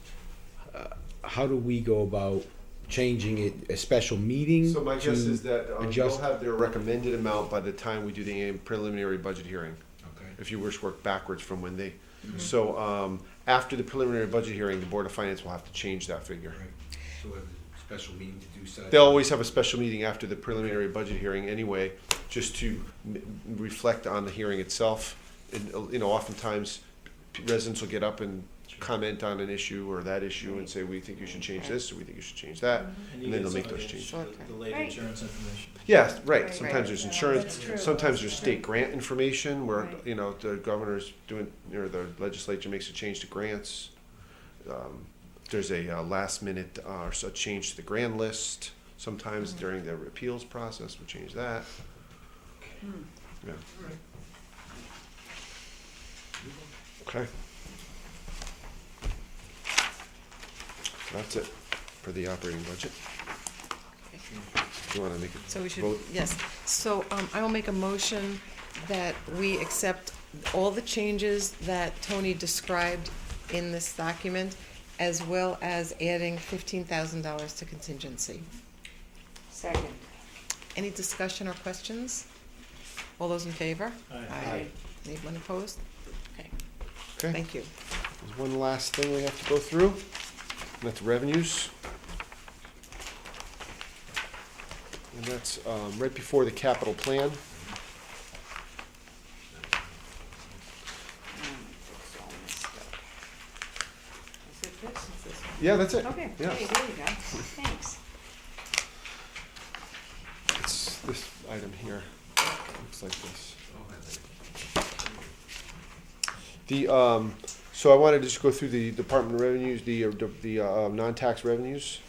how do we go about changing it, a special meeting? So my guess is that they'll adjust- have their recommended amount by the time we do the preliminary budget hearing. Okay. If you wish to work backwards from when they, so, after the preliminary budget hearing, the Board of Finance will have to change that figure. Right. So we have a special meeting to do such. They'll always have a special meeting after the preliminary budget hearing anyway, just to reflect on the hearing itself. And, oftentimes residents will get up and comment on an issue or that issue and say, we think you should change this, or we think you should change that. And And then you they'll get make some of those the changes. the late Right. insurance information. Yeah, right. Right. Sometimes there's Right. insurance, That's true. sometimes there's That's state grant information where, Right. the governor's doing, or the legislature makes a change to grants. There's a last minute, or a change to the grand list. Sometimes during the appeals process, we change that. Yeah. Okay. That's it for the operating budget. Do you wanna make it? So we should, Vote. yes. So I will make a motion that we accept all the changes that Tony described in this document, as well as adding $15,000 to contingency. Second. Any discussion or questions? All those in favor? Aye. Anyone opposed? Okay, Okay. thank you. There's one last thing we have to go through, and that's revenues. And that's right before the capital plan. Is it this? Is this one? Yeah, that's it. Okay, Yeah. hey, there you go. Thanks. It's this item here. Looks like this. So I wanted to just go through the department revenues, the non-tax revenues.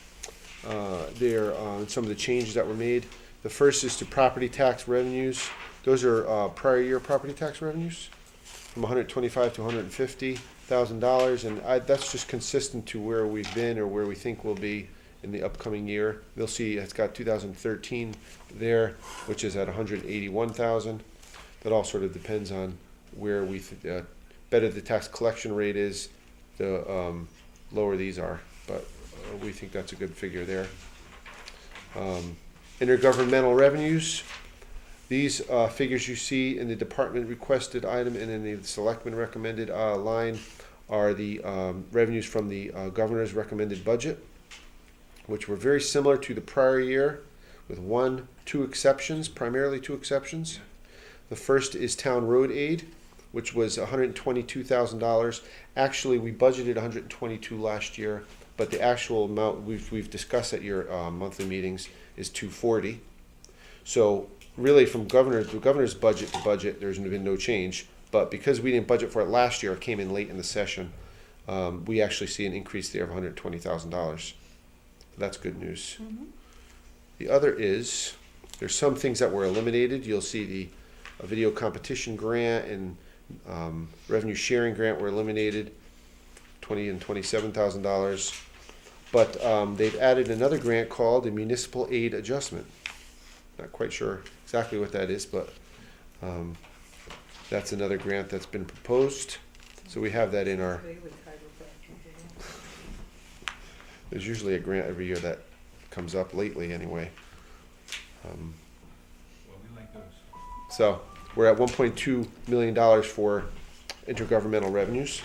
There, some of the changes that were made. The first is to property tax revenues. Those are, prior year property tax revenues from $125,000 to $150,000. And that's just consistent to where we've been or where we think we'll be in the upcoming year. You'll see it's got 2013 there, which is at 181,000. That all sort of depends on where we, better the tax collection rate is, the lower these are. But we think that's a good figure there. Intergovernmental revenues. These figures you see in the department requested item and in the selectmen recommended line are the revenues from the governor's recommended budget, which were very similar to the prior year, with two exceptions, primarily two exceptions. The first is town road aid, which was $122,000. Actually, we budgeted $122 last year, but the actual amount we've discussed at your monthly meetings is $240. So really, from the governor's budget to budget, there's been no change. But because we didn't budget for it last year, it came in late in the session. We actually see an increase there of $120,000. That's good news. The other is, there's some things that were eliminated. You'll see the video competition grant and revenue sharing grant were eliminated, $20,000 and $27,000. But they've added another grant called the municipal aid adjustment. Not quite sure exactly what that is, but that's another grant that's been proposed. So we have that in our. There's usually a grant every year that comes up lately anyway. So we're at $1.2 million for intergovernmental revenues.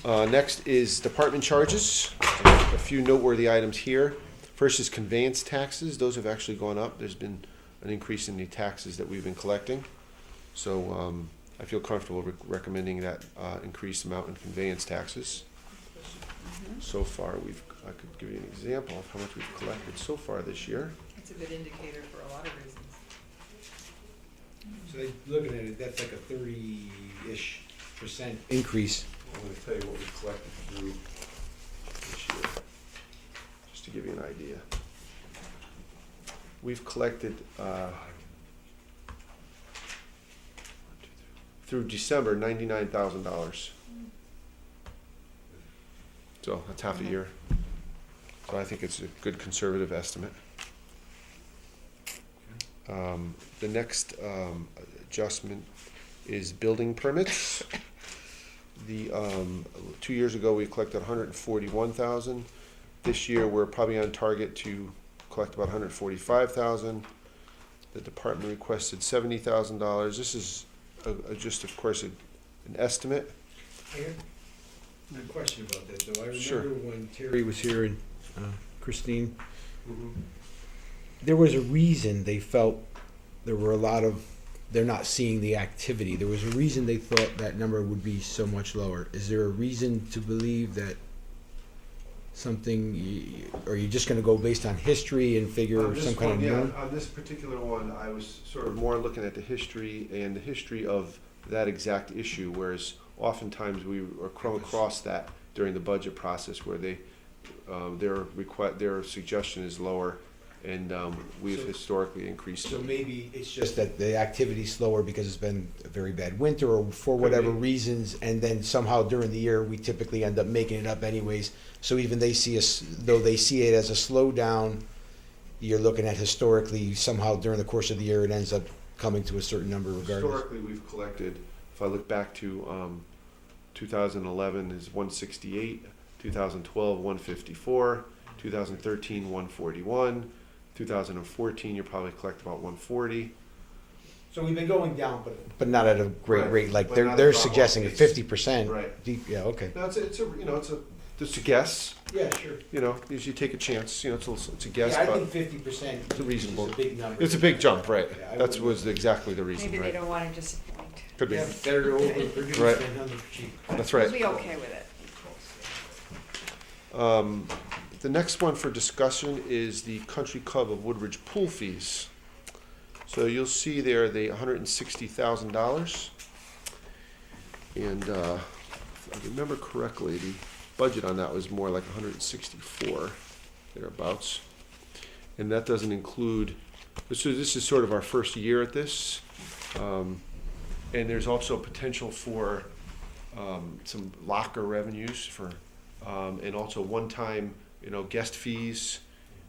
Next is department charges. A few noteworthy items here. First is conveyance taxes. Those have actually gone up. There's been an increase in the taxes that we've been collecting. So I feel comfortable recommending that increased amount in conveyance taxes. So far, I could give you an example of how much we've collected so far this year. It's a good indicator for a lot of reasons. So looking at it, that's like a 30-ish% increase. I'm going to tell you what we've collected through this year, just to give you an idea. We've collected through December $99,000. So that's half a year. So I think it's a good conservative estimate. The next adjustment is building permits. The 2 years ago, we collected 141,000. This year, we're probably on target to collect about 145,000. The department requested $70,000. This is just, of course, an estimate. I have a question about that, though. I Sure. remember when Terry was here and Christine, there was a reason they felt there were a lot of, they're not seeing the activity. There was a reason they thought that number would be so much lower. Is there a reason to believe that something, or are you just gonna go based on history and figure On this some kind of one, yeah, norm? on this particular one, I was sort of more looking at the history of that exact issue, whereas oftentimes we come across that during the budget process where they, their suggestion is lower, and we've So- historically increased So it. maybe it's just that the activity's slower because it's been a very bad winter or for whatever be. reasons, and then somehow during the year, we typically end up making it up anyways. So even they see us, though they see it as a slowdown, you're looking at historically, somehow during the course of the year, it ends up coming to a certain number regardless. Historically, we've collected, if I look back to 2011 is 168, 2012 154, 2013 141, 2014 you probably collect about 140. So we've been going down, but not at a great Right, rate, like but they're not they're at a drop-off suggesting a pace. 50%. Right. Yeah, okay. Now it's a you know, it's just a guess. Yeah, sure. You know, usually take a chance. You know, it's a guess, Yeah, I but think 50% it's a reasonable. is a big number. It's a big jump, right? Yeah, I That wouldn't- was exactly the reason, Maybe they right? don't wanna disappoint. Could be. Yeah, better to overproduce Right. than underachieve. That's We'll right. be okay with it. The next one for discussion is the Country Club of Woodridge pool fees. So you'll see there the $160,000. And if I remember correctly, the budget on that was more like 164, thereabouts. And that doesn't include, this is sort of our first year at this. And there's also potential for some locker revenues for, and also one-time, guest fees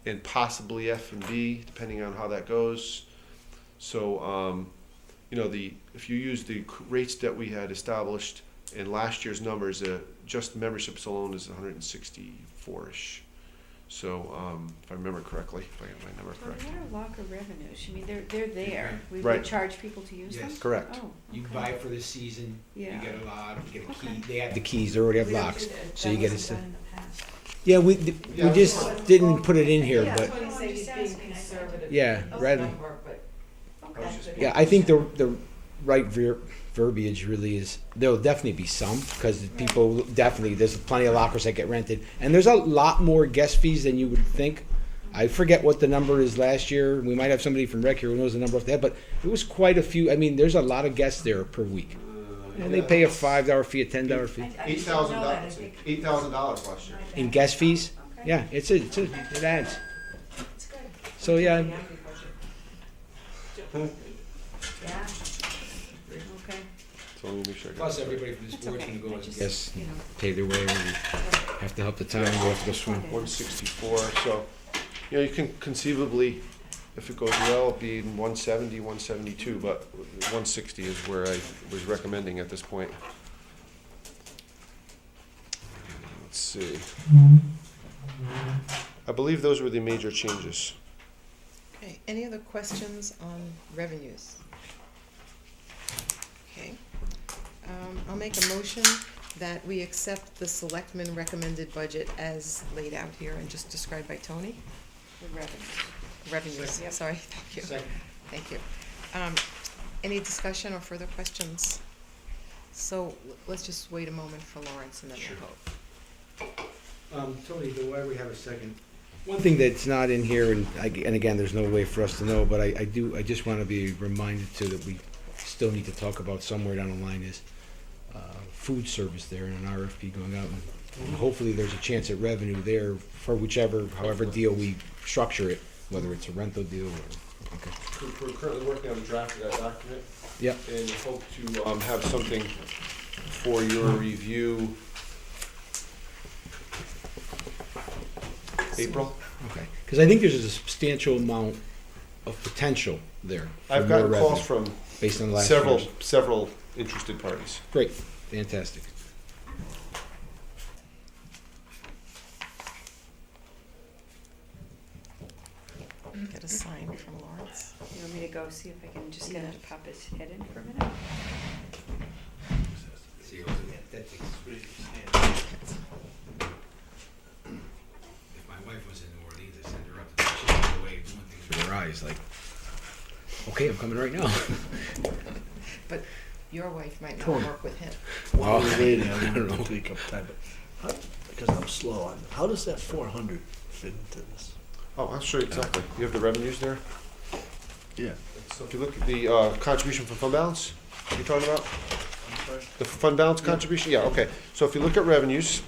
and possibly F&B, depending on how that goes. So, if you use the rates that we had established in last year's numbers, just memberships alone is 164-ish. So, if I remember correctly, if I get my number So correct. what are locker revenues? I mean, they're there. We Right. charge people to use them? Yes. Correct. Oh, You okay. buy for the season, you Yeah. get a lot, you get a key, Okay. they have the keys, they already have We don't locks, do that. so That you get wasn't it. done in the past. Yeah, we Yeah. just didn't put it in here, Yeah, but, that's what he said, he's being conservative. yeah, Of rather, number, but, okay. yeah, I think the right verbiage really is, there'll definitely be some, because people definitely, there's plenty of lockers that get rented, and there's a lot more guest fees than you would think. I forget what the number is last year, we might have somebody from Rec here who knows the number off the head, but it was quite a few, I mean, there's a lot of guests there per week. And they pay a $5 fee, a $10 fee. I just don't know that, I think. $8,000 last year. In guest fees, Okay. yeah, it adds. It's good. So, yeah, Yeah. Okay. So let me make sure I got plus this right. everybody from this That's board's okay. gonna go I and just, guess, you know, pay their way, and have to help the town, go have to go swim. 164, so, you can conceivably, if it goes well, be in 170, 172, but 160 is where I was recommending at this point. Let's see. I believe those were the major changes. Okay, any other questions on revenues? Okay, I'll make a motion that we accept the selectmen recommended budget as laid out here and just described by Tony. the revenue. Revenues, sorry, thank you. Second. Thank you. Any discussion or further questions? So let's just wait a moment for Lawrence and then Sure. we'll vote. Tony, while we have a second. One thing that's not in here, and again, there's no way for us to know, but I just want to be reminded too that we still need to talk about somewhere down the line is food service there and an RFP going out. And hopefully there's a chance at revenue there for however deal we structure it, whether it's a rental deal or, okay. We're currently working on the draft of that document. Yep. And hope to have something for your review April. Okay, because I think there's a substantial amount of potential there. for I've more gotten calls revenue from Based on the last several, year's. several interested parties. Great, fantastic. Get a sign from Lawrence. You want me to go see if I can just get him to Yeah. pop his head in for a minute? If my wife was in New Orleans, I'd send her up to she'd go away doing things with her eyes, like, okay, I'm coming right now. But your wife might not Tony. work with him. While we're waiting, I I don't don't know. to take up time, but because I'm slow on, how does that 400 fit into this? Oh, I'll show you exactly. You have the revenues there? Yeah. So if you look at the contribution from fund balance, you're talking about? The fund balance contribution, yeah, okay. So if you look at revenues,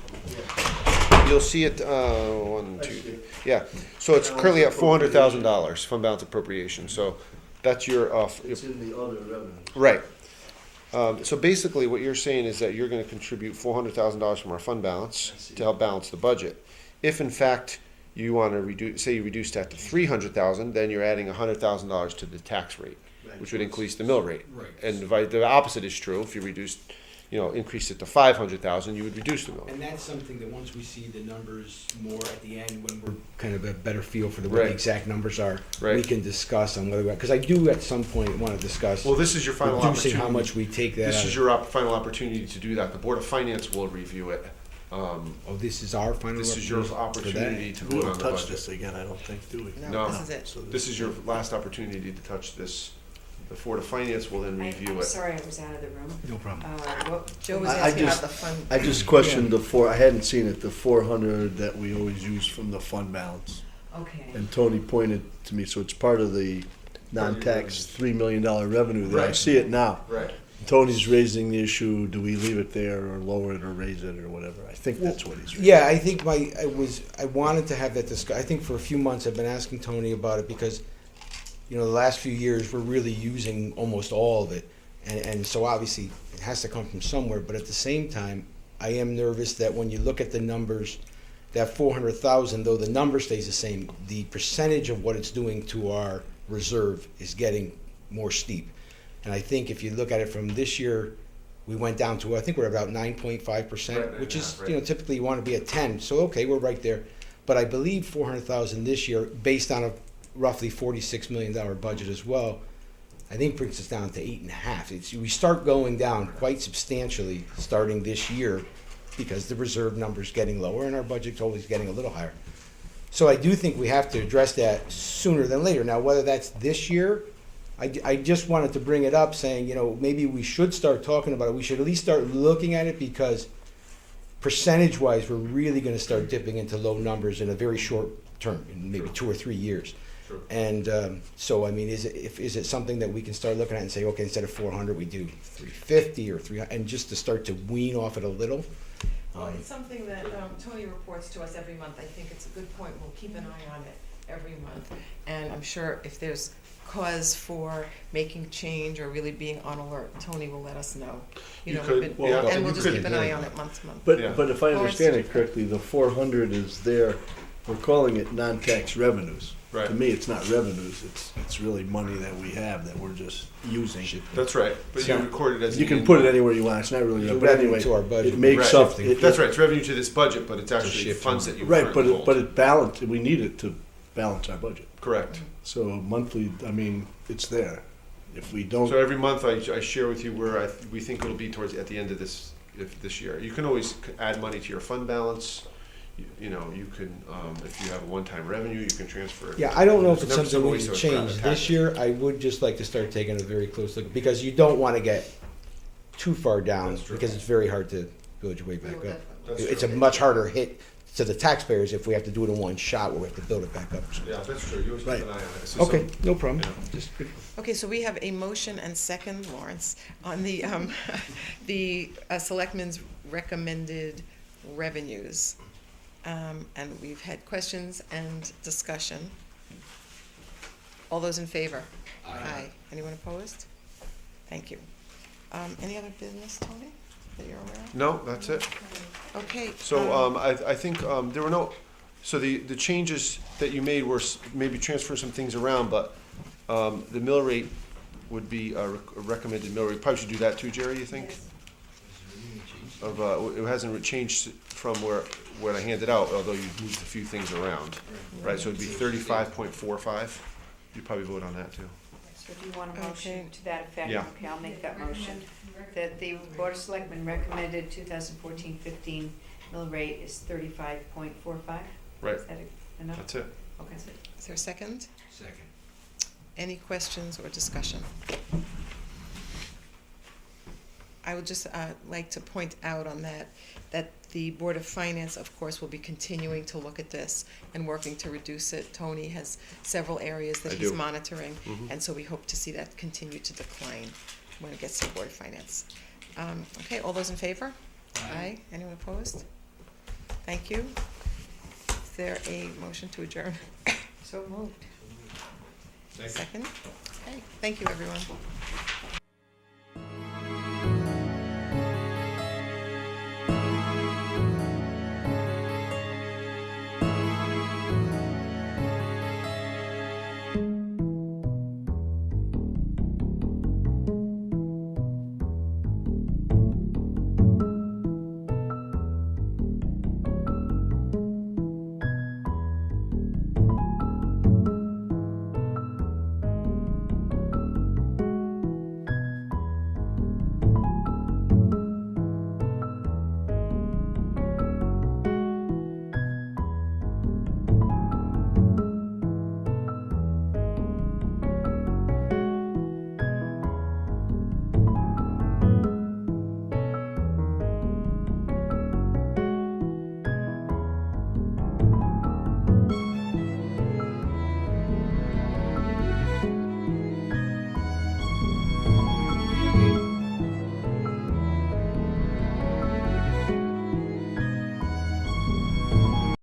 you'll see it, one, two, yeah. So it's currently at $400,000, fund balance appropriation, so that's your, It's in the other revenue. right. So basically, what you're saying is that you're gonna contribute $400,000 from our fund balance to help balance the budget. If in fact you wanna reduce, say you reduce that to 300,000, then you're adding $100,000 to the tax rate, which would increase the mill rate. Right. And the opposite is true, if you reduce, increase it to 500,000, you would reduce the mill rate. And that's something that once we see the numbers more at the end, when we're kind of a better feel for what the Right. exact numbers are, we Right. can discuss on whether, because I do at some point want to discuss Well, this is your final reducing opportunity. how much we take that This out is of. your final opportunity to do that. The Board of Finance will review it. Oh, this is our final. This is your opportunity for that? opportunity to We vote on don't the touch budget. this again, I don't think, do we? No. This is it. So This is your last opportunity to touch this. The Board of Finance will then review I'm it. sorry I was out of the room. No problem. Joe was I asking about just- the fund. I just questioned I hadn't seen it, the 400 that we always use from the fund balance. Okay. And Tony pointed to me, so it's part of the non-tax $3 million revenue there. I Right. see it now. Right. Tony's raising the issue, do we leave it there or lower it or raise it or whatever? I think that's what he's raising. Yeah, I think I wanted to have that discussion. I think for a few months I've been asking Tony about it because, the last few years we're really using almost all of it. And so obviously it has to come from somewhere, but at the same time, I am nervous that when you look at the numbers, that 400,000, though the number stays the same, the percentage of what it's doing to our reserve is getting more steep. And I think if you look at it from this year, we went down to, I think we're about 9.5%, Right, which is, right. typically you want to be at 10. So, okay, we're right there. But I believe 400,000 this year, based on a roughly $46 million budget as well, I think brings us down to 8.5. We start going down quite substantially starting this year because the reserve number's getting lower and our budget's always getting a little higher. So I do think we have to address that sooner than later. Now, whether that's this year, I just wanted to bring it up saying, maybe we should start talking about it. We should at least start looking at it because percentage-wise, we're really going to start dipping into low numbers in a very short term, in maybe 2 or 3 years. Sure. And so, I mean, is it something that we can start looking at and say, okay, instead of 400, we do 350 or 300, and just to start to wean off it a little? Well, it's something that Tony reports to us every month. I think it's a good point. We'll keep an eye on it every month. And I'm sure if there's cause for making change or really being on alert, Tony will let us know. You we've could, been- yeah, And you we'll just could- keep an eye on it month to month. Yeah. But if I Or understand it's- it correctly, the 400 is there, we're calling it non-tax revenues. Right. To me, it's not revenues, it's really money that we have that we're just using. That's right, but you So, record it as. You an can in- put it anywhere you want, it's not really, The but revenue anyway, to our budget. it makes Right. up. it- That's right, it's revenue to this budget, but it's actually shift funds from- that you Right, currently hold. but it balanced, we need it to balance our budget. Correct. So monthly, I mean, it's there. If we don't, So every month I share with you where we think it'll be at the end of this year. You can always add money to your fund balance. You can, if you have a one-time revenue, you can transfer it. Yeah, I don't know if There's it's never something we ways can to change attack this it. year. I would just like to start taking a very close look, because you don't want to get too far down, That's true. because it's very hard to build your way back up. That's It's a true. much harder hit to the taxpayers if we have to do it in one shot, where we have to build it back up. Yeah, that's true. You always keep Right. an eye on it. So Okay, no problem. Yeah. Just Okay, so we have a motion and second, Lawrence, on the, the Selectmen's recommended revenues. And we've had questions and discussion. All those in favor? Aye. Anyone opposed? Thank you. Any other business, Tony, that you're aware of? No, that's it. Okay. So I think there were no So the changes that you made were maybe transfer some things around, but the mill rate would be a recommended mill rate. Probably should do that too, Jerry, you think? Of, it hasn't changed from what I handed out, although you moved a few things around, right? So it'd be 35.45. You'd probably vote on that too. So do you want a Okay. motion to that effect? Yeah. Okay, I'll make that motion. That the Board of Selectmen recommended 2014-15 mill rate is 35.45? Right, Is that enough? that's it. Okay. Is there a second? Second. Any questions or discussion? I would just like to point out on that the Board of Finance, of course, will be continuing to look at this and working to reduce it. Tony has several areas that I he's do. monitoring, Mhm. and so we hope to see that continue to decline when it gets to the Board of Finance. Okay, all those in favor? Aye. Anyone opposed? Thank you. Is there a motion to adjourn? So moved. Second? Okay, thank you, everyone.